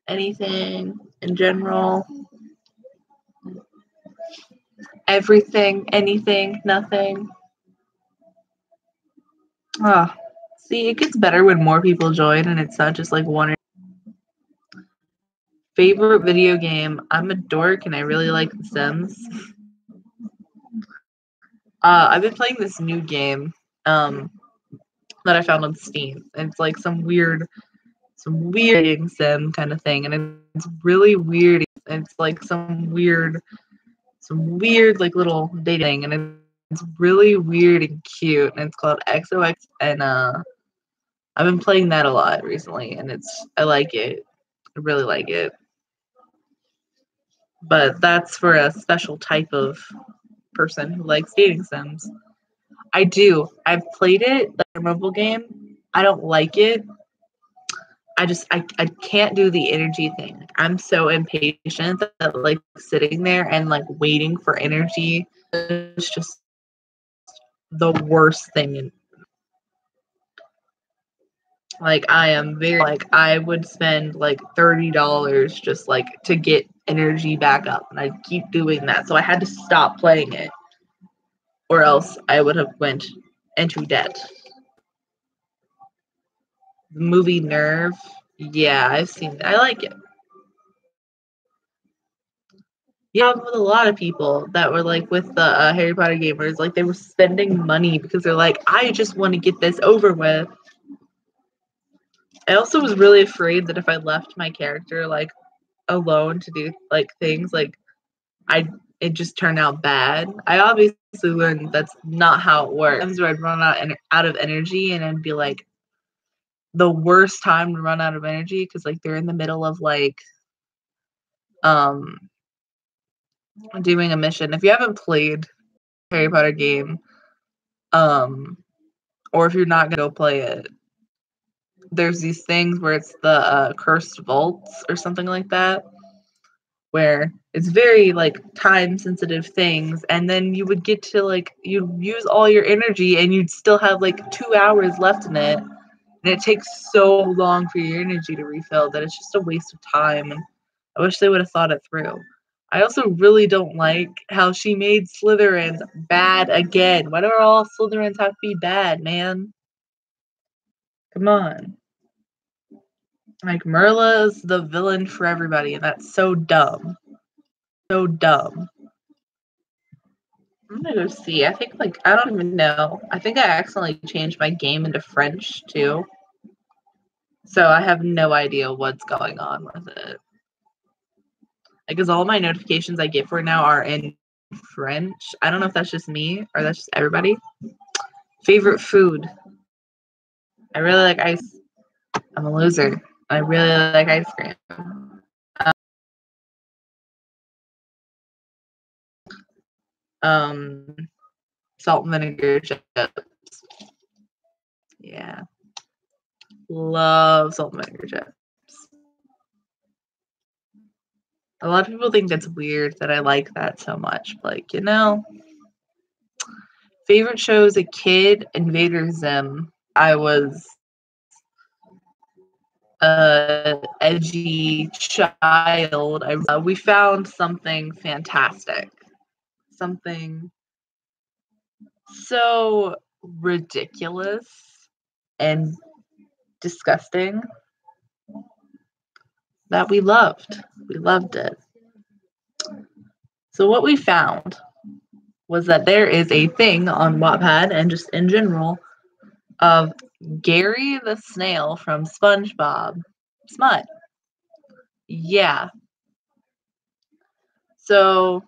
Anything in general? Everything, anything, nothing? See, it gets better when more people join and it's not just like one. Favorite video game? I'm a dork and I really like The Sims. I've been playing this new game that I found on Steam. It's like some weird sim kind of thing, and it's really weird. It's like some weird like little dating, and it's really weird and cute, and it's called XOX, and I've been playing that a lot recently, and I like it. I really like it. But that's for a special type of person who likes dating sims. I do. I've played it, the mobile game. I don't like it. I can't do the energy thing. I'm so impatient that like sitting there and like waiting for energy is just the worst thing. Like I am very like I would spend like $30 just like to get energy back up, and I keep doing that. So I had to stop playing it. or else I would have went into debt. The movie Nerve, yeah, I've seen it. I like it. Yeah, with a lot of people that were like with the Harry Potter gamers, like they were spending money because they're like, I just want to get this over with. I also was really afraid that if I left my character like alone to do like things, like it just turned out bad. I obviously learned that's not how it works. Times where I'd run out of energy, and I'd be like the worst time to run out of energy because like they're in the middle of like doing a mission. If you haven't played Harry Potter game, or if you're not gonna go play it, there's these things where it's the cursed vaults or something like that, where it's very like time sensitive things, and then you would get to like you use all your energy and you'd still have like 2 hours left in it, and it takes so long for your energy to refill that it's just a waste of time. And I wish they would have thought it through. I also really don't like how she made Slytherins bad again. Why do all Slytherins have to be bad, man? Come on. Like, Merla's the villain for everybody, and that's so dumb. So dumb. I'm gonna go see. I think, like, I don't even know. I think I accidentally changed my game into French, too. So I have no idea what's going on with it. Because all my notifications I get for now are in French. I don't know if that's just me or that's just everybody. Favorite food. I really like ice. I'm a loser. I really like ice cream. Salt and vinegar chips. Yeah. Love salt and vinegar chips. A lot of people think it's weird that I like that so much. Like, favorite show as a kid, Invader Zim. I was a edgy child. We found something fantastic. Something so ridiculous and disgusting that we loved. We loved it. So what we found was that there is a thing on Wattpad and just in general of Gary the Snail from SpongeBob smut. Yeah. So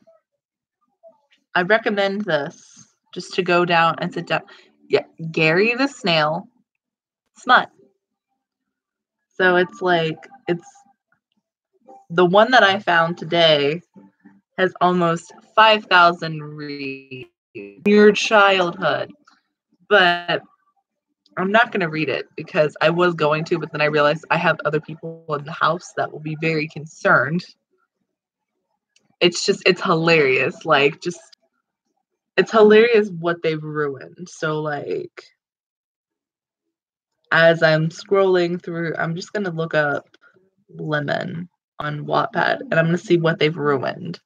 I recommend this just to go down and sit down. Yeah, Gary the Snail smut. So it's the one that I found today has almost 5,000 reads. Your childhood. But I'm not going to read it because I was going to, but then I realized I have other people in the house that will be very concerned. It's hilarious. It's hilarious what they've ruined. So, like, as I'm scrolling through, I'm just going to look up Lemon on Wattpad, and I'm going to see what they've ruined.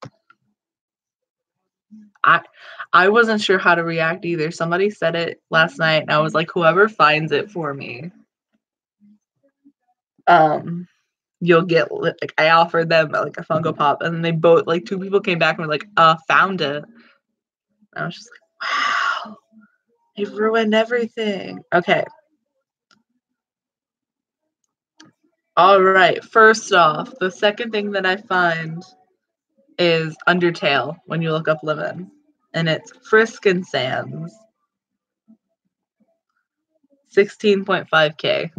I wasn't sure how to react either. Somebody said it last night, and I was like, whoever finds it for me, you'll get, like, I offered them like a Funko Pop, and then they both, like, 2 people came back and were like, found it. And I was just like, wow, they've ruined everything. Okay. All right. First off, the second thing that I find is Undertale when you look up Lemon, and it's Frisk and Sans. 16.5K.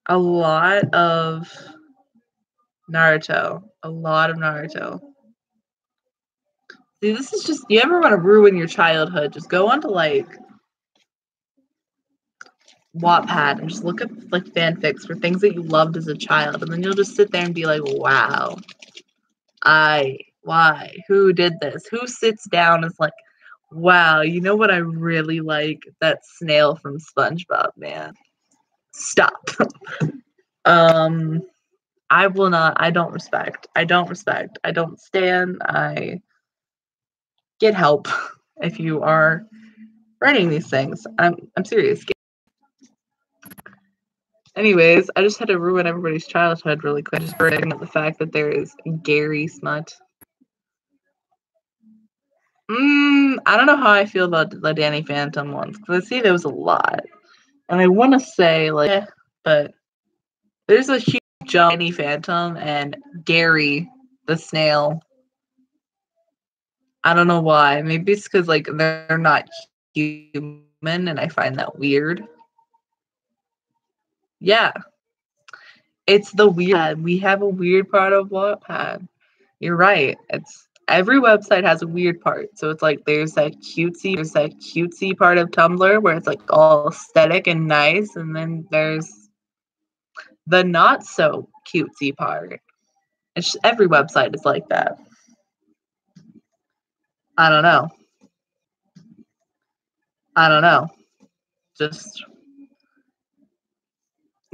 A lot of Naruto. See, this is just, you ever want to ruin your childhood, just go onto like Wattpad and just look up like fanfics for things that you loved as a child, and then you'll just sit there and be like, wow, why? Who did this? Who sits down and is like, wow, you know what I really like? That snail from SpongeBob, man. Stop. I will not. I don't respect. I don't stand. get help if you are writing these things. I'm serious. Anyways, I just had to ruin everybody's childhood really quick, just bringing up the fact that there is Gary smut. I don't know how I feel about the Danny Phantom ones, because I see there was a lot. And I want to say, like, but there's a huge jump Danny Phantom and Gary the snail. I don't know why. Maybe it's because, like, they're not human, and I find that weird. Yeah. It's the weird. We have a weird part of Wattpad. You're right. It's every website has a weird part. So it's like there's that cutesy part of Tumblr where it's like all aesthetic and nice, and then there's the not so cutesy part. It's just, every website is like that. I don't know. Just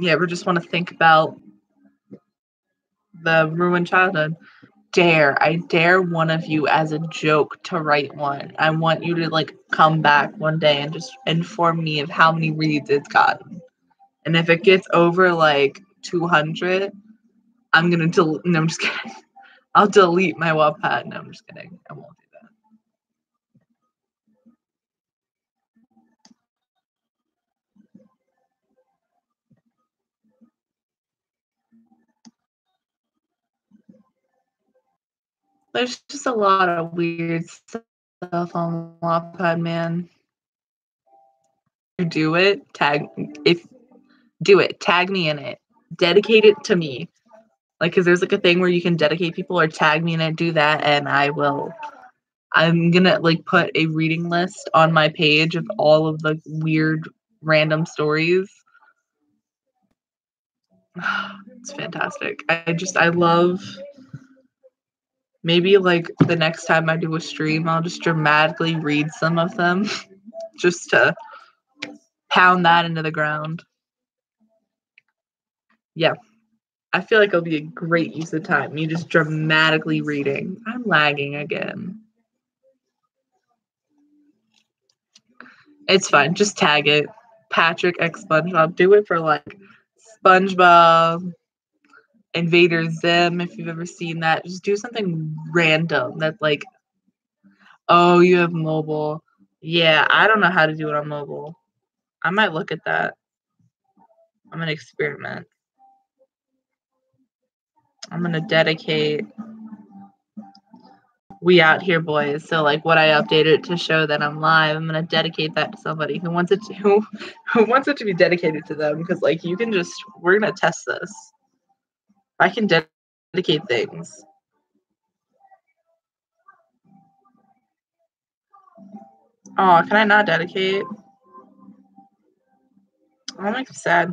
you ever just want to think about the ruined childhood? I dare one of you as a joke to write one. I want you to like come back one day and just inform me of how many reads it's gotten. And if it gets over like 200, I'm gonna delete. No, I'm just kidding. I'll delete my Wattpad. No, I'm just kidding. I won't do that. There's just a lot of weird stuff on Wattpad, man. Do it. Tag me in it. Dedicate it to me. Like, cause there's like a thing where you can dedicate people or tag me in it. Do that, and I will. I'm gonna like put a reading list on my page of all of the weird random stories. It's fantastic. I love maybe like the next time I do a stream, I'll just dramatically read some of them just to pound that into the ground. Yeah. I feel like it'll be a great use of time. Me just dramatically reading. I'm lagging again. It's fine. Just tag it. Patrick X SpongeBob. Do it for like SpongeBob, Invader Zim, if you've ever seen that. Just do something random that's like, oh, you have mobile. Yeah, I don't know how to do it on mobile. I might look at that. I'm gonna experiment. I'm gonna dedicate We Out Here Boys. So like what I updated to show that I'm live, I'm gonna dedicate that to somebody who wants it to who wants it to be dedicated to them, because like you can just we're gonna test this. I can dedicate things. Oh, can I not dedicate? That makes me sad.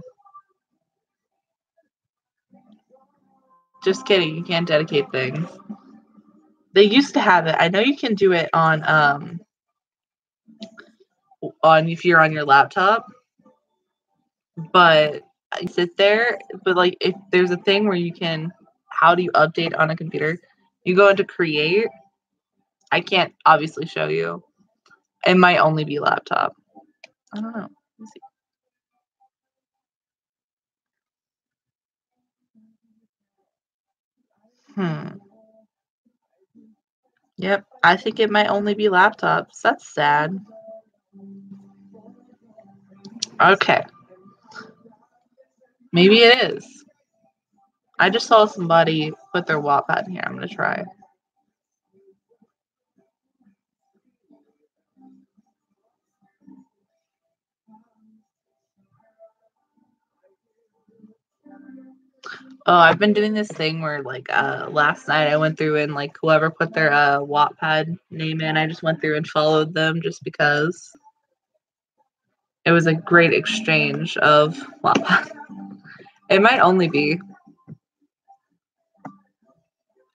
Just kidding, you can't dedicate things. They used to have it. I know you can do it on if you're on your laptop, but you sit there. But like if there's a thing where you can, how do you update on a computer? You go into create. I can't obviously show you. It might only be laptop. I don't know. Let's see. Yep, I think it might only be laptops. That's sad. Okay. Maybe it is. I just saw somebody put their Wattpad in here. I'm gonna try. Oh, I've been doing this thing where like last night I went through and like whoever put their Wattpad name in, I just went through and followed them just because it was a great exchange of Wattpad. It might only be.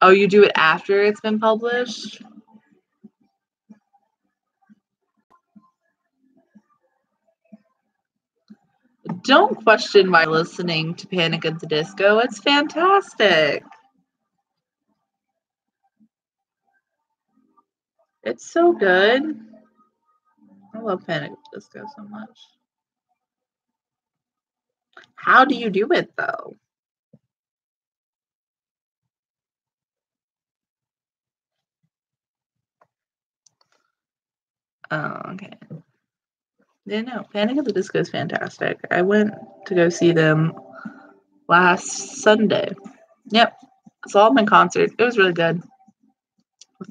Oh, you do it after it's been published? Don't question why listening to Panic at the Disco. It's fantastic. It's so good. I love Panic at the Disco so much. How do you do it though? Oh, okay. Yeah, no, Panic at the Disco is fantastic. I went to go see them last Sunday. Yep, saw them in concert. It was really good.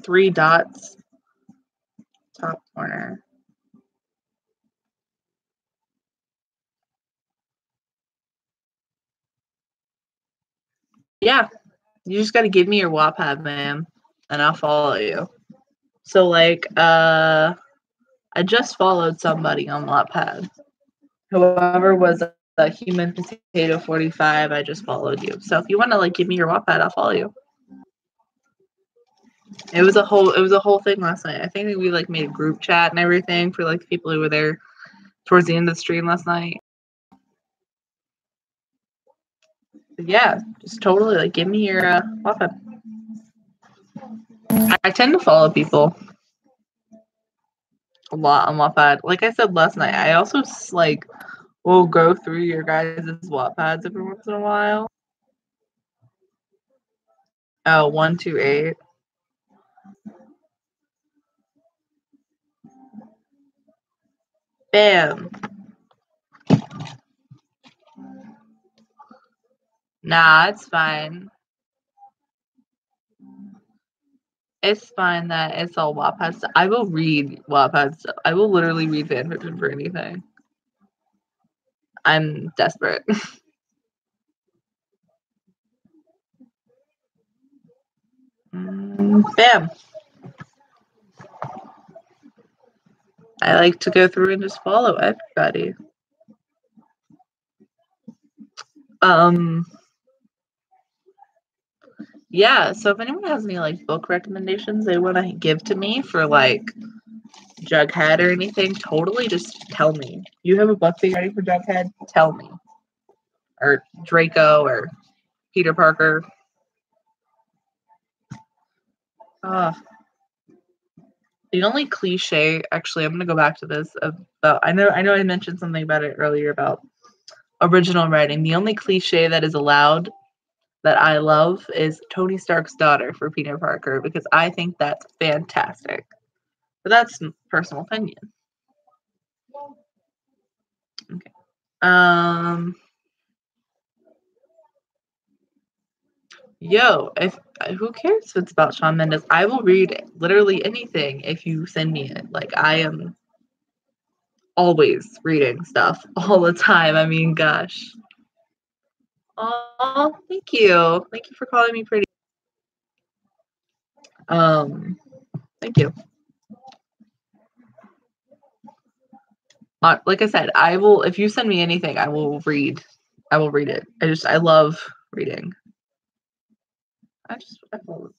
3 dots, top corner. Yeah, you just got to give me your Wattpad, ma'am, and I'll follow you. So, like, I just followed somebody on Wattpad. Whoever was a human potato 45, I just followed you. So if you want to like give me your Wattpad, I'll follow you. It was a whole thing last night. I think we like made a group chat and everything for like the people who were there towards the end of the stream last night. But yeah, just totally like give me your Wattpad. I tend to follow people a lot on Wattpad. Like I said last night, I also like will go through your guys' Wattpads every once in a while. Oh, 128. Bam. Nah, it's fine. It's fine that it's all Wattpad stuff. I will read Wattpad stuff. I will literally read fanfiction for anything. I'm desperate. Bam. I like to go through and just follow everybody. Yeah, so if anyone has any like book recommendations they want to give to me for like Jughead or anything, totally just tell me. You have a book that you're ready for Jughead? Tell me. Or Draco or Peter Parker. The only cliche, actually, I'm gonna go back to this about. I know I mentioned something about it earlier about original writing. The only cliche that is allowed that I love is Tony Stark's daughter for Peter Parker because I think that's fantastic. But that's personal opinion. Okay. If who cares if it's about Shawn Mendes? I will read literally anything if you send me it. Like I am always reading stuff all the time. I mean, gosh. Oh, thank you. Thank you for calling me pretty. Thank you. Like I said, I will. If you send me anything, I will read. I will read it. I love reading. I love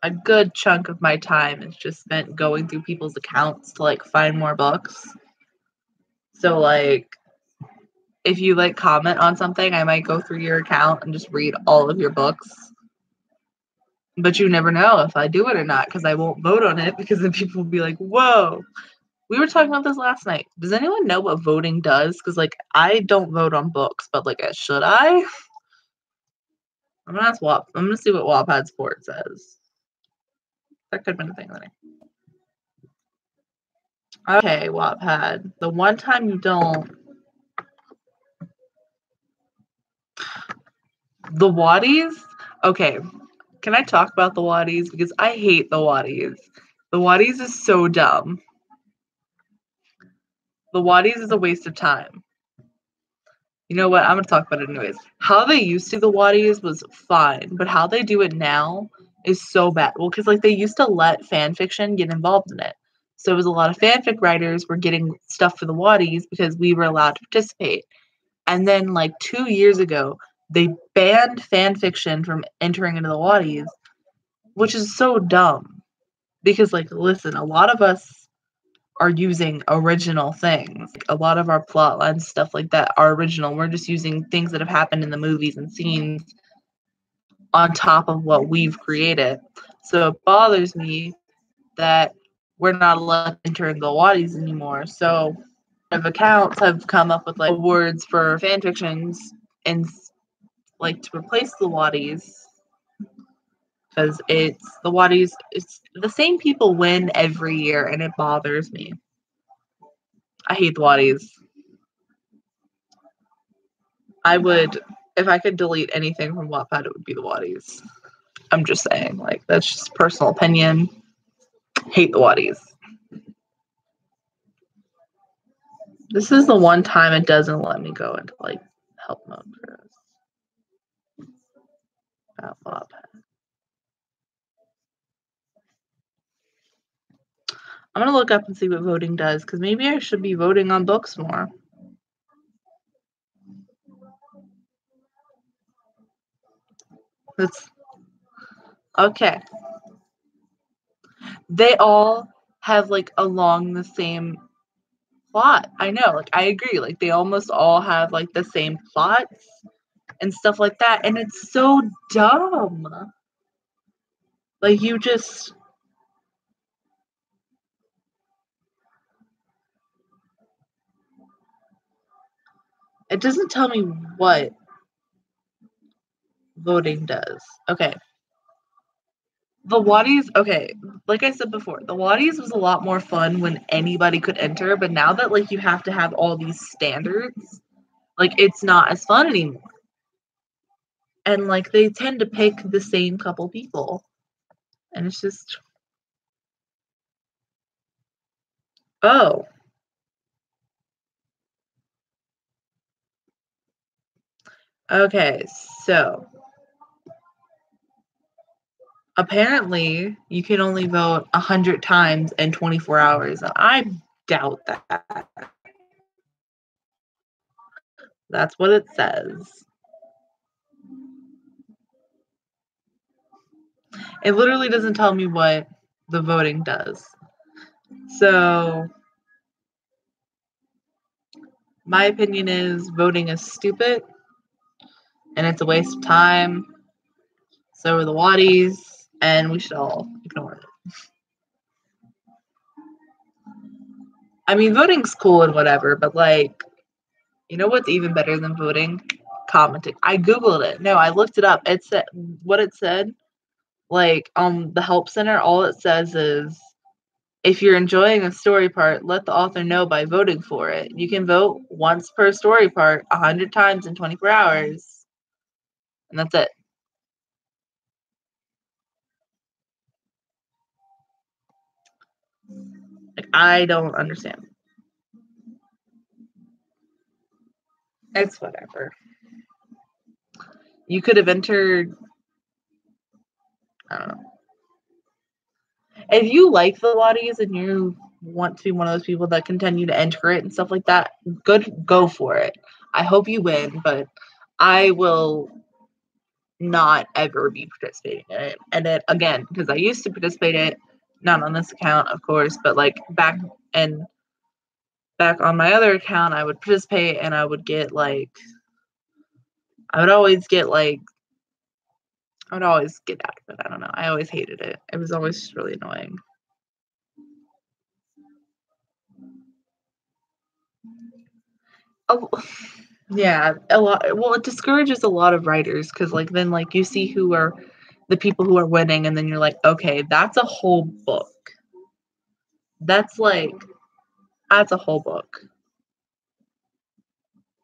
a good chunk of my time is just spent going through people's accounts to like find more books. So like if you like comment on something, I might go through your account and just read all of your books. But you never know if I do it or not because I won't vote on it because then people will be like, whoa. We were talking about this last night. Does anyone know what voting does? Because like I don't vote on books, but like should I? I'm gonna ask I'm gonna see what Wattpad Sport says. That could have been a thing. Okay, Wattpad. The one time you don't. The Waddies? Okay. Can I talk about the Waddies? Because I hate the Waddies. The Waddies is so dumb. The Waddies is a waste of time. You know what? I'm going to talk about it anyways. How they used to the Waddies was fine, but how they do it now is so bad. Well, because like they used to let fan fiction get involved in it. So it was a lot of fanfic writers were getting stuff for the Waddies because we were allowed to participate. And then like 2 years ago, they banned fan fiction from entering into the Waddies, which is so dumb. Because like, listen, a lot of us are using original things. Like, a lot of our plot lines, stuff like that, are original. We're just using things that have happened in the movies and scenes on top of what we've created. So it bothers me that we're not allowed to enter the Waddies anymore. So accounts have come up with like awards for fan fictions and like to replace the Waddies, because it's the Waddies. It's the same people win every year, and it bothers me. I hate the Waddies. I would, if I could delete anything from Wattpad, it would be the Waddies. I'm just saying, like, that's just personal opinion. Hate the Waddies. This is the one time it doesn't let me go into like help mode for this. About Wattpad. I'm gonna look up and see what voting does, because maybe I should be voting on books more. That's okay. They all have like along the same plot. I know, like I agree. Like they almost all have like the same plots and stuff like that, and it's so dumb. Like you just it doesn't tell me what voting does. Okay. The Waddies, okay, like I said before, the Waddies was a lot more fun when anybody could enter, but now that like you have to have all these standards, like it's not as fun anymore. And like they tend to pick the same couple people. And it's just oh. Okay, so apparently you can only vote 100 times in 24 hours, and I doubt that. That's what it says. It literally doesn't tell me what the voting does. So my opinion is voting is stupid and it's a waste of time. So are the Waddies, and we should all ignore it. I mean, voting's cool and whatever, but like, you know what's even better than voting? Commenting. I Googled it. No, I looked it up. It said what it said. Like, the help center, all it says is if you're enjoying a story part, let the author know by voting for it. You can vote once per story part 100 times in 24 hours. And that's it. Like, I don't understand. It's whatever. You could have entered, I don't know. If you like the Waddies and you want to be one of those people that continue to enter it and stuff like that, good, go for it. I hope you win, but I will not ever be participating in it. And then again, because I used to participate in it, not on this account, of course, but like back on my other account, I would participate and I would get like, I would always get out of it. I don't know. I always hated it. It was always just really annoying. Oh, yeah, a lot. Well, it discourages a lot of writers because, like, then like you see who are the people who are winning, and then you're like, okay, that's a whole book. That's a whole book.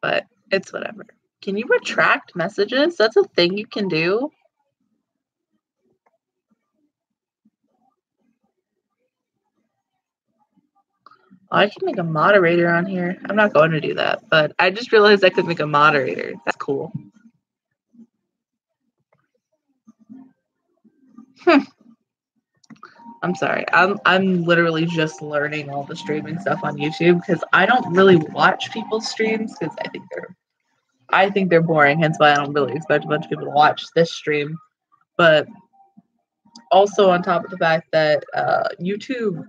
But it's whatever. Can you retract messages? That's a thing you can do. Oh, I can make a moderator on here. I'm not going to do that, but I just realized I could make a moderator. That's cool. I'm sorry. I'm literally just learning all the streaming stuff on YouTube because I don't really watch people's streams because I think they're boring, hence why I don't really expect a bunch of people to watch this stream. But also on top of the fact that YouTube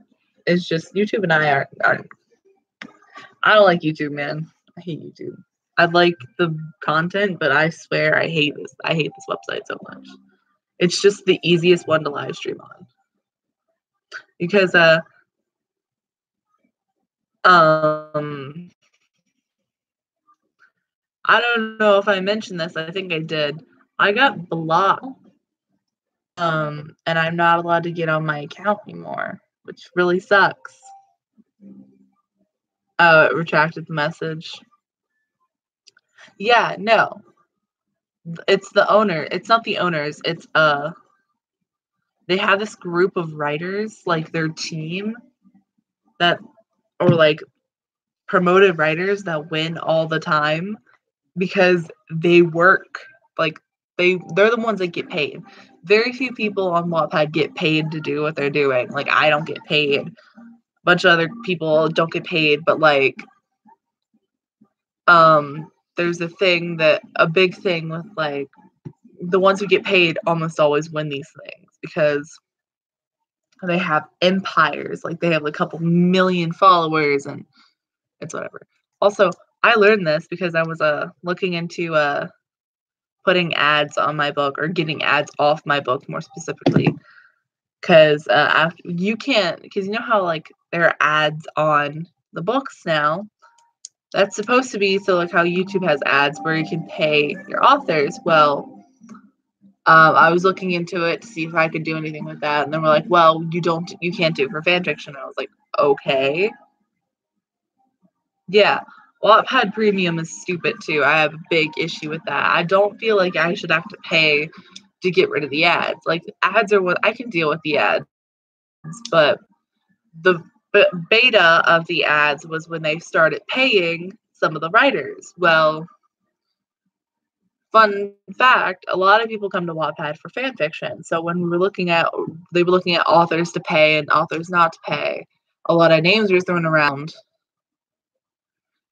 It's just YouTube and I aren't. I don't like YouTube, man. I hate YouTube. I like the content, but I swear I hate this. I hate this website so much. It's just the easiest one to live stream on. Because I don't know if I mentioned this. I think I did. I got blocked. And I'm not allowed to get on my account anymore, which really sucks. Oh, it retracted the message. Yeah, no. It's the owner. It's not the owners. It's they have this group of writers, like their team that or like promoted writers that win all the time because they work like they're the ones that get paid. Very few people on Wattpad get paid to do what they're doing. Like I don't get paid. A bunch of other people don't get paid, but like there's a big thing with like the ones who get paid almost always win these things because they have empires. Like they have a couple million followers and it's whatever. Also, I learned this because I was looking into putting ads on my book or getting ads off my book more specifically. Because you can't, because you know how like there are ads on the books now. That's supposed to be so like how YouTube has ads where you can pay your authors. Well, I was looking into it to see if I could do anything with that, and then we're like, well, you can't do it for fan fiction. And I was like, okay. Yeah, Wattpad Premium is stupid too. I have a big issue with that. I don't feel like I should have to pay to get rid of the ads. Like ads are what I can deal with the ads, but the beta of the ads was when they started paying some of the writers. Well, fun fact, a lot of people come to Wattpad for fan fiction. So when they were looking at authors to pay and authors not to pay, a lot of names were thrown around.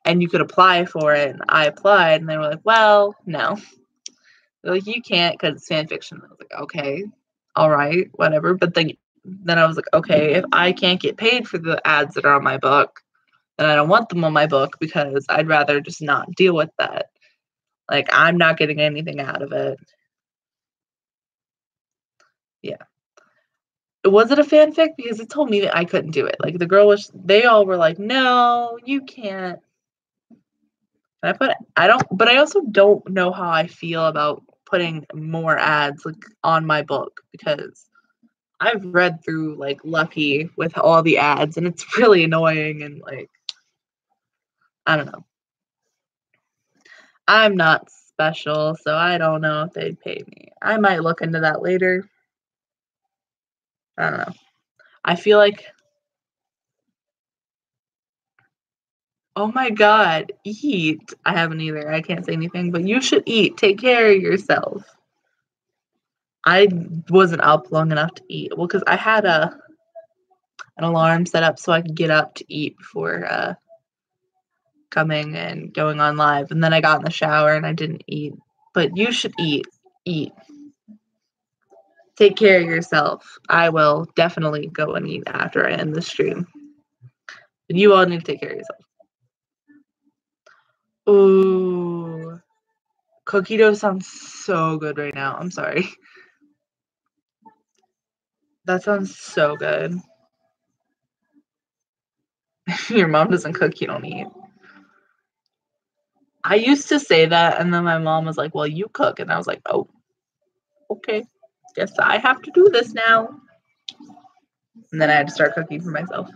And you could apply for it. And I applied, and they were like, well, no. They're like, you can't because it's fan fiction. I was like, okay, all right, whatever. But then I was like, okay, if I can't get paid for the ads that are on my book, then I don't want them on my book because I'd rather just not deal with that. Like, I'm not getting anything out of it. Yeah. Was it a fanfic? Because it told me that I couldn't do it. Like, they all were like, no, you can't. But I also don't know how I feel about putting more ads like on my book because I've read through like Lucky with all the ads and it's really annoying and like I don't know. I'm not special, so I don't know if they'd pay me. I might look into that later. I don't know. I feel like oh my god, eat. I haven't either. I can't say anything, but you should eat. Take care of yourself. I wasn't up long enough to eat. Well, because I had an alarm set up so I could get up to eat before coming and going on live. And then I got in the shower and I didn't eat. But you should eat. Eat. Take care of yourself. I will definitely go and eat after I end the stream. But you all need to take care of yourself. Ooh. Cookie dough sounds so good right now. I'm sorry. That sounds so good. If your mom doesn't cook, you don't eat. I used to say that, and then my mom was like, well, you cook. And I was like, oh, okay. Guess I have to do this now. And then I had to start cooking for myself.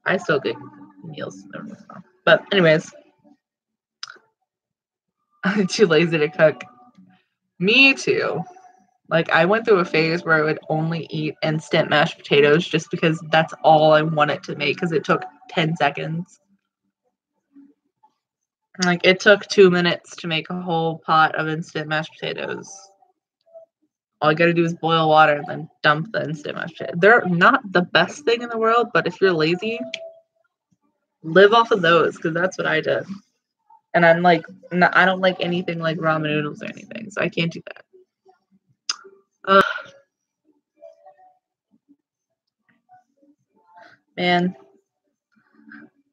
I still get meals. But anyways, I'm too lazy to cook. Me too. Like, I went through a phase where I would only eat instant mashed potatoes just because that's all I wanted to make because it took 10 seconds. Like, it took 2 minutes to make a whole pot of instant mashed potatoes. All I gotta do is boil water and then dump the instant mashed potatoes. They're not the best thing in the world, but if you're lazy, live off of those because that's what I did. And I'm like, I don't like anything like ramen noodles or anything, so I can't do that. Man.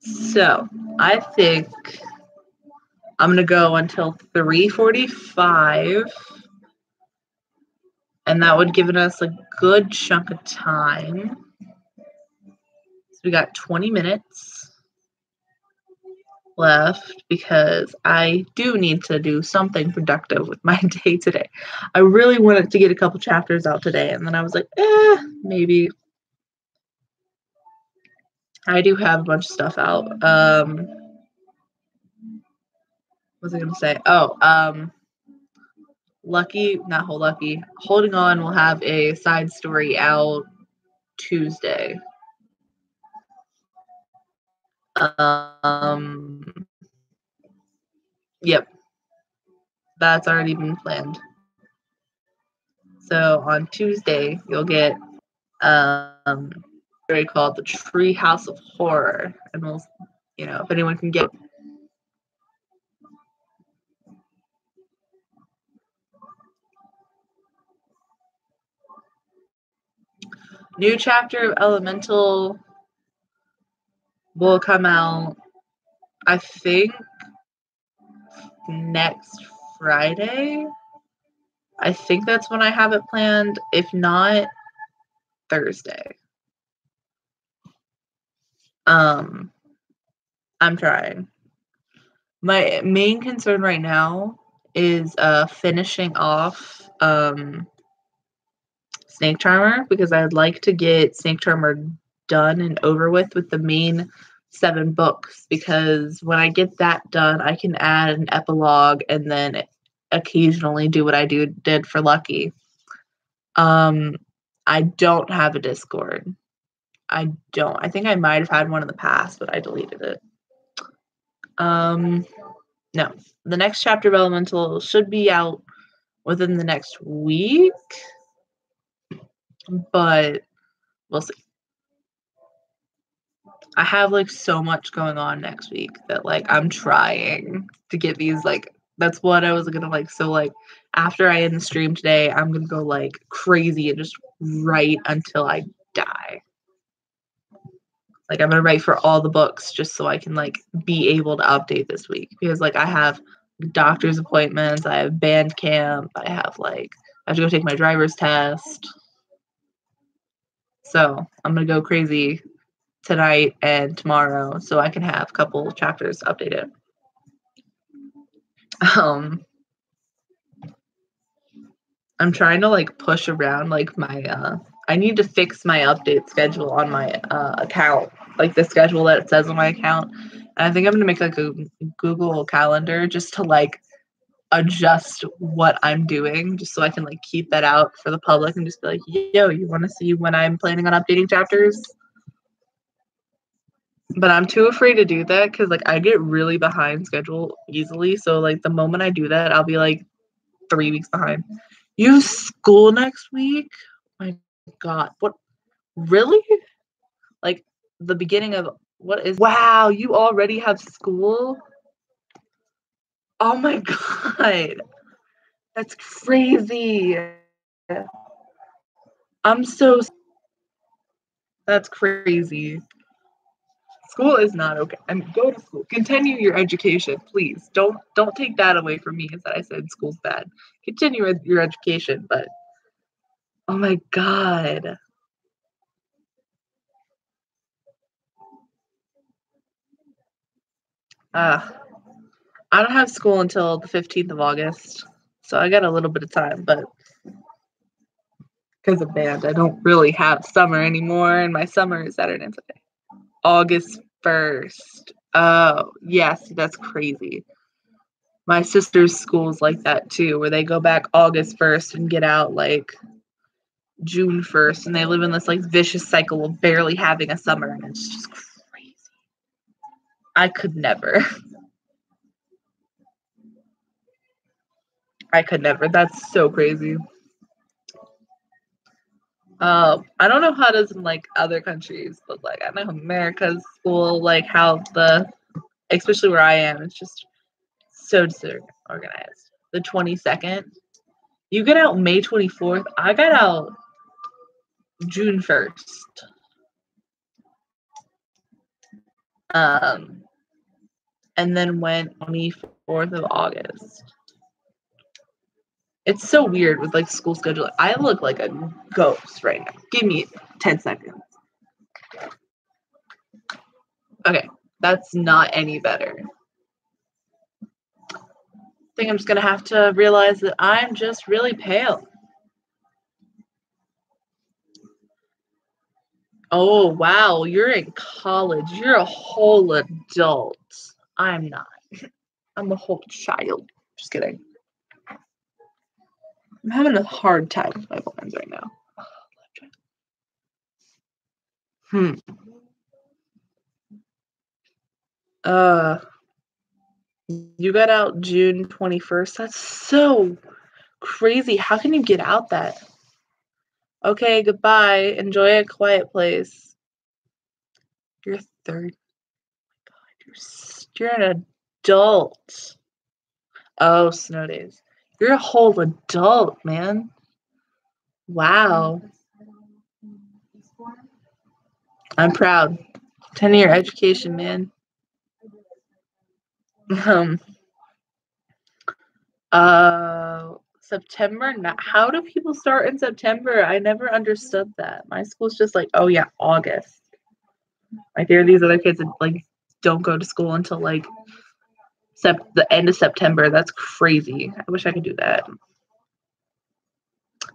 So I think I'm gonna go until 3:45, and that would give us a good chunk of time. So we got 20 minutes left because I do need to do something productive with my day today. I really wanted to get a couple chapters out today, and then I was like, maybe. I do have a bunch of stuff out. What was I gonna say? Holding On will have a side story out Tuesday. Yep, that's already been planned. So on Tuesday, you'll get story called The Tree House of Horror, and we'll, if anyone can get. New chapter of Elemental will come out, I think, next Friday. I think that's when I have it planned. If not, Thursday. I'm trying. My main concern right now is finishing off Snake Charmer, because I'd like to get Snake Charmer done and over with the main 7 books, because when I get that done, I can add an epilogue and then occasionally do what I did for Lucky. I don't have a Discord. I don't. I think I might have had one in the past, but I deleted it. No. The next chapter of Elemental should be out within the next week, but we'll see. I have so much going on next week that I'm trying to get these that's what I was gonna so after I end the stream today, I'm gonna go crazy and just write until I die. I'm gonna write for all the books just so I can be able to update this week, because I have doctor's appointments, I have band camp, I have I have to go take my driver's test. So I'm gonna go crazy tonight and tomorrow so I can have a couple chapters updated. I'm trying to push around my I need to fix my update schedule on my account, the schedule that it says on my account. And I think I'm gonna make a Google Calendar just to adjust what I'm doing, just so I can keep that out for the public and just be like, yo, you want to see when I'm planning on updating chapters? But I'm too afraid to do that because I get really behind schedule easily. So the moment I do that, I'll be 3 weeks behind. You have school next week? My God, what? Really? The beginning of what is? Wow, you already have school? Oh my God, that's crazy. That's crazy. School is not okay. Go to school. Continue your education, please. Don't take that away from me as that I said school's bad. Continue your education, but oh my God. I don't have school until the 15th of August, so I got a little bit of time, but because of band, I don't really have summer anymore, and my summer is Saturday and Sunday. August 1st. Oh, yes, that's crazy. My sister's school's like that too, where they go back August 1st and get out June 1st, and they live in this vicious cycle of barely having a summer, and it's just crazy. I could never. That's so crazy. I don't know how it is in other countries, but I know America's school, how especially where I am, it's just so disorganized. The 22nd, you get out May 24th. I got out June 1st. And then went 24th of August. It's so weird with like school schedule. I look like a ghost right now. Give me 10 seconds. Okay, that's not any better. I think I'm just gonna have to realize that I'm just really pale. Oh wow, you're in college. You're a whole adult. I'm not. I'm a whole child. Just kidding. I'm having a hard time with my plans right now. You got out June 21st. That's so crazy. How can you get out that? Okay, goodbye. Enjoy a quiet place. You're 30. Oh my God, you're an adult. Oh, snow days. You're a whole adult, man. Wow. I'm proud. 10-year education, man. September. How do people start in September? I never understood that. My school's just like, oh yeah, August. Like there are these other kids that like don't go to school until like the end of September. That's crazy. I wish I could do that.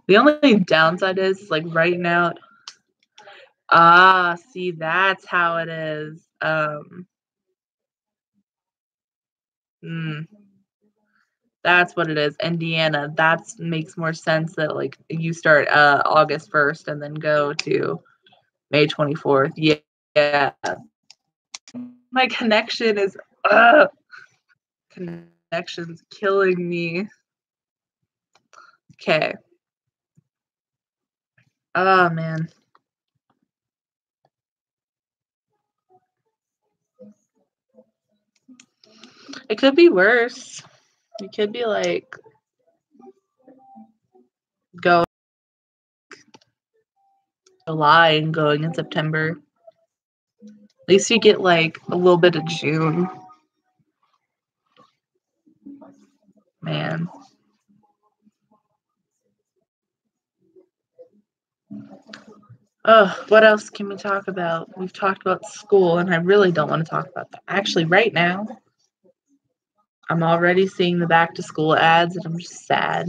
The only downside is like right now. See, that's how it is. That's what it is. Indiana. That makes more sense that like you start August 1st and then go to May 24th. Yeah. My connection is connection's killing me. Okay. Oh man. It could be worse. It could be like go July and going in September. At least you get like a little bit of June. Man. Oh, what else can we talk about? We've talked about school, and I really don't want to talk about that. Actually, right now, I'm already seeing the back to school ads, and I'm just sad.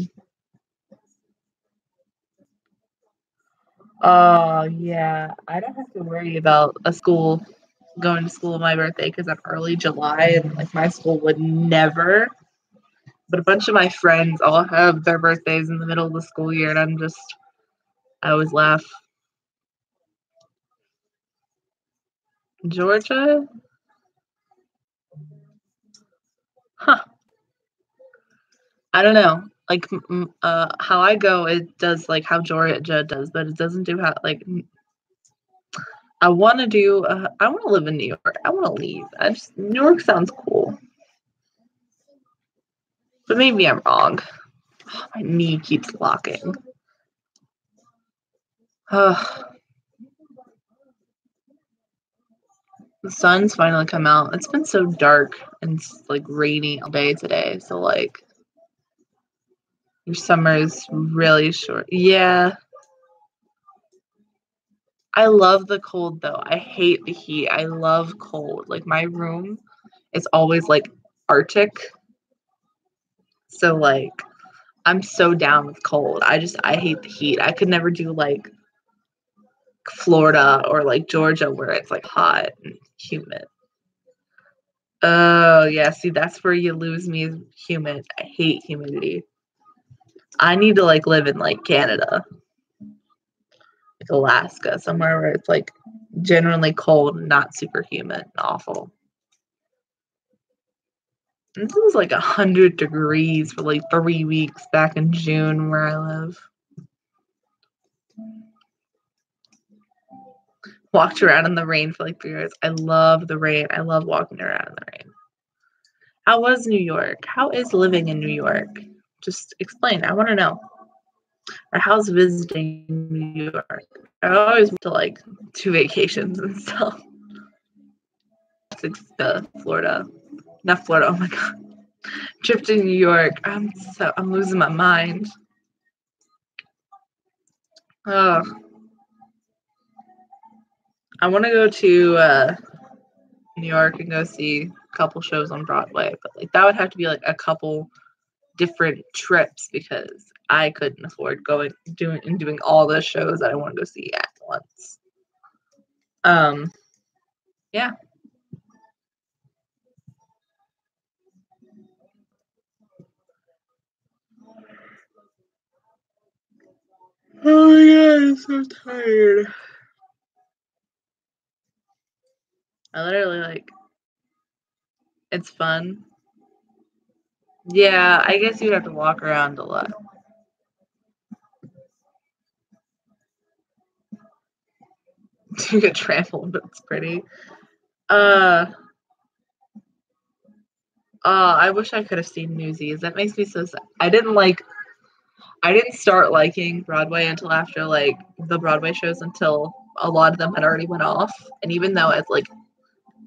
Oh, yeah. I don't have to worry about going to school on my birthday because I'm early July, and like my school would never. But a bunch of my friends all have their birthdays in the middle of the school year, and I always laugh. Georgia? Huh. I don't know. Like how I go, it does like how Georgia does, but it doesn't do how like I want to do. I want to live in New York. I want to leave. New York sounds cool, but maybe I'm wrong. Oh, my knee keeps locking. The sun's finally come out. It's been so dark and like rainy all day today. So like your summer is really short. Yeah. I love the cold though. I hate the heat. I love cold. Like my room is always like Arctic. So like I'm so down with cold. I hate the heat. I could never do like Florida or like Georgia where it's like hot and humid. Oh yeah, see that's where you lose me is humid. I hate humidity. I need to like live in like Canada, like Alaska, somewhere where it's like generally cold and not super humid and awful. This was like 100 degrees for like 3 weeks back in June where I live. Walked around in the rain for like 3 hours. I love the rain. I love walking around in the rain. How was New York? How is living in New York? Just explain. I want to know. Or how's visiting New York? I always went to like 2 vacations and stuff. Florida. Not Florida. Oh my god. Trip to New York. I'm losing my mind. Oh, I want to go to New York and go see a couple shows on Broadway, but like that would have to be like a couple different trips because I couldn't afford doing all the shows that I want to go see at once. Yeah. Oh my god, I'm so tired. I literally like it's fun. Yeah, I guess you'd have to walk around a lot. To get trampled, but it's pretty. I wish I could have seen Newsies. That makes me so sad. I didn't start liking Broadway until after like the Broadway shows until a lot of them had already went off. And even though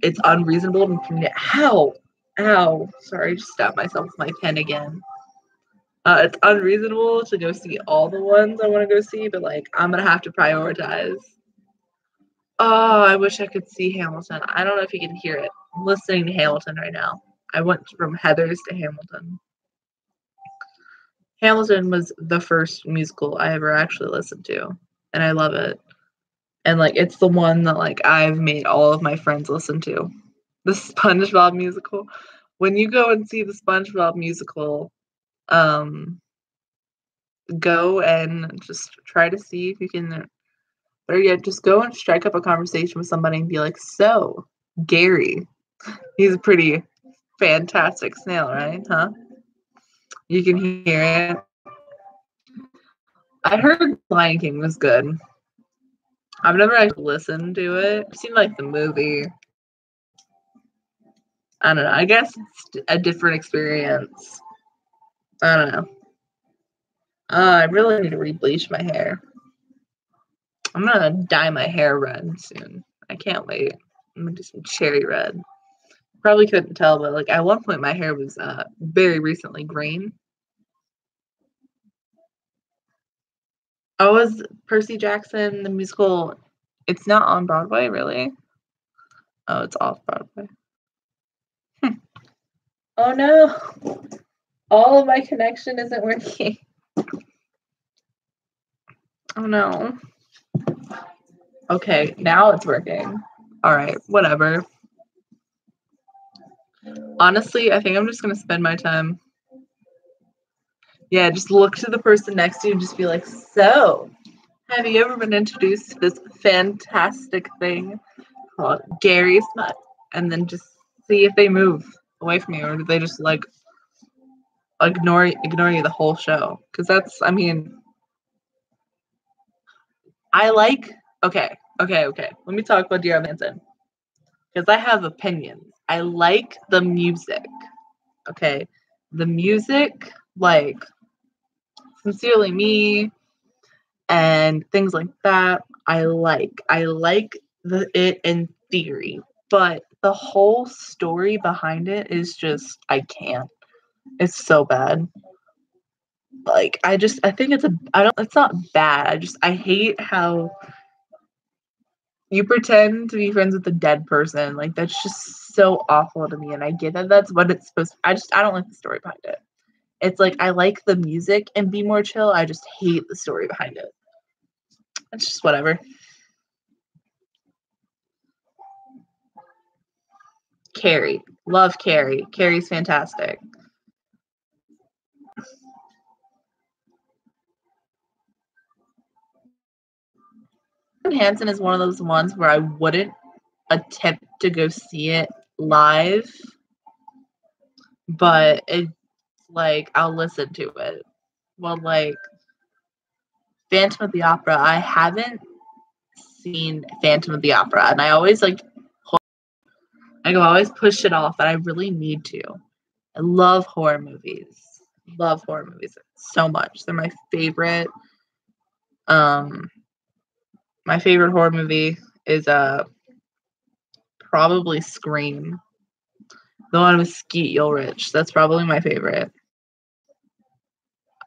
it's unreasonable for me to sorry, I just stabbed myself with my pen again. It's unreasonable to go see all the ones I want to go see, but like I'm gonna have to prioritize. Oh, I wish I could see Hamilton. I don't know if you can hear it. I'm listening to Hamilton right now. I went from Heathers to Hamilton. Hamilton was the first musical I ever actually listened to, and I love it. And like it's the one that like I've made all of my friends listen to. The SpongeBob musical. When you go and see the SpongeBob musical, go and just try to see if you can, or yeah, just go and strike up a conversation with somebody and be like, so, Gary, he's a pretty fantastic snail, right? Huh? You can hear it. I heard Lion King was good. I've never actually listened to it. I've seen like the movie. I don't know. I guess it's a different experience. I don't know. I really need to re-bleach my hair. I'm gonna dye my hair red soon. I can't wait. I'm gonna do some cherry red. Probably couldn't tell, but like at one point my hair was very recently green. Oh, was Percy Jackson the musical? It's not on Broadway, really? Oh, it's off Broadway. Oh no! All of my connection isn't working. Oh no. Okay, now it's working. All right, whatever. Honestly, I think I'm just gonna spend my time. Yeah, just look to the person next to you and just be like, so, have you ever been introduced to this fantastic thing called Gary Smut? And then just see if they move away from you, or do they just like ignore you the whole show? Because that's, I mean, I like. Okay. Let me talk about Dear Evan Hansen because I have opinions. I like the music. Okay, the music, like Sincerely Me and things like that. I like it in theory, but the whole story behind it is just I can't. It's so bad. Like I think it's not bad. I hate how you pretend to be friends with a dead person. Like that's just so awful to me. And I get that that's what it's supposed to, I don't like the story behind it. It's like I like the music and Be More Chill. I just hate the story behind it. It's just whatever. Carrie. Love Carrie. Carrie's fantastic. Hansen is one of those ones where I wouldn't attempt to go see it live, but it's like I'll listen to it. Well, like Phantom of the Opera, I haven't seen Phantom of the Opera, and I always always push it off, and I really need to. I love horror movies. Love horror movies so much. They're my favorite. My favorite horror movie is probably Scream. The one with Skeet Ulrich. That's probably my favorite.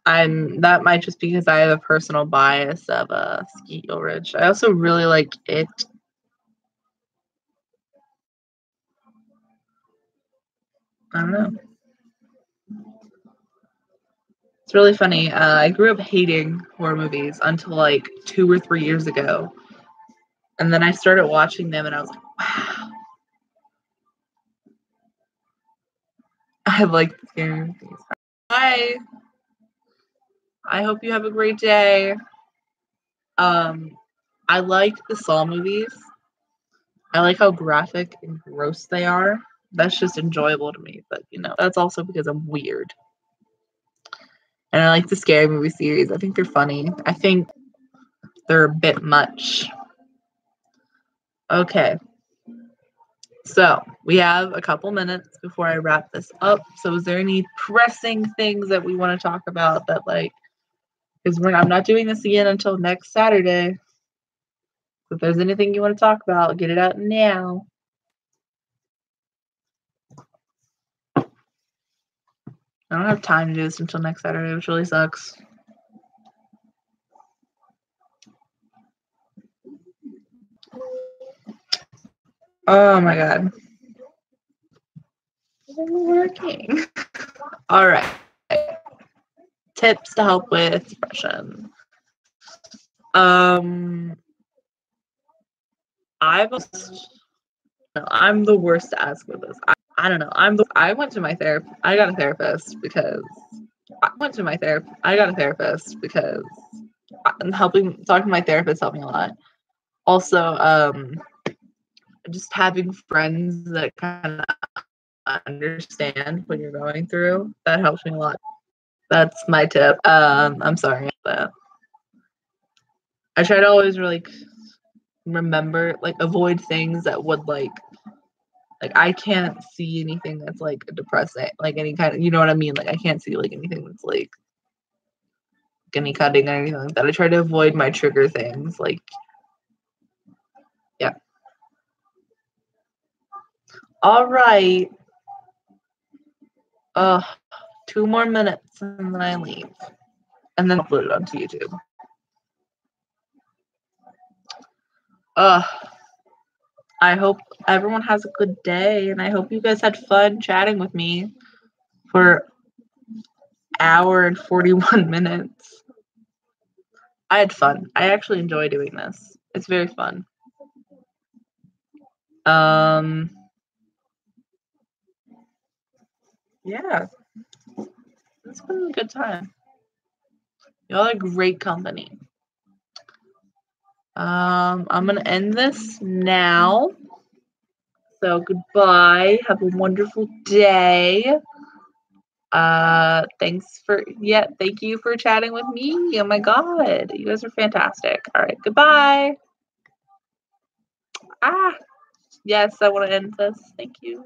That might just because I have a personal bias of Skeet Ulrich. I also really like It. I don't know. It's really funny. I grew up hating horror movies until like 2 or 3 years ago. And then I started watching them and I was like, wow. I like the scary movies. Hi. I hope you have a great day. I like the Saw movies. I like how graphic and gross they are. That's just enjoyable to me. But, that's also because I'm weird. And I like the scary movie series. I think they're funny. I think they're a bit much. Okay. So we have a couple minutes before I wrap this up. So is there any pressing things that we want to talk about that because I'm not doing this again until next Saturday. So if there's anything you want to talk about, get it out now. I don't have time to do this until next Saturday, which really sucks. Oh my god. It's working. All right. Tips to help with depression. I'm the worst to ask for this. I don't know. I went to my therapist. I got a therapist because talking to my therapist helped me a lot. Also, just having friends that kind of understand what you're going through, that helps me a lot. That's my tip. I'm sorry about that. I try to always really remember, avoid things that would I can't see anything that's depressing, any kind of, you know what I mean? I can't see anything that's any cutting or anything like that. I try to avoid my trigger things. Yeah. All right. 2 more minutes and then I leave. And then upload it onto YouTube. I hope everyone has a good day, and I hope you guys had fun chatting with me for an hour and 41 minutes. I had fun. I actually enjoy doing this. It's very fun. Yeah. It's been a good time. Y'all are great company. I'm going to end this now. So goodbye. Have a wonderful day. Thank you for chatting with me. Oh my god. You guys are fantastic. All right. Goodbye. Yes, I want to end this. Thank you.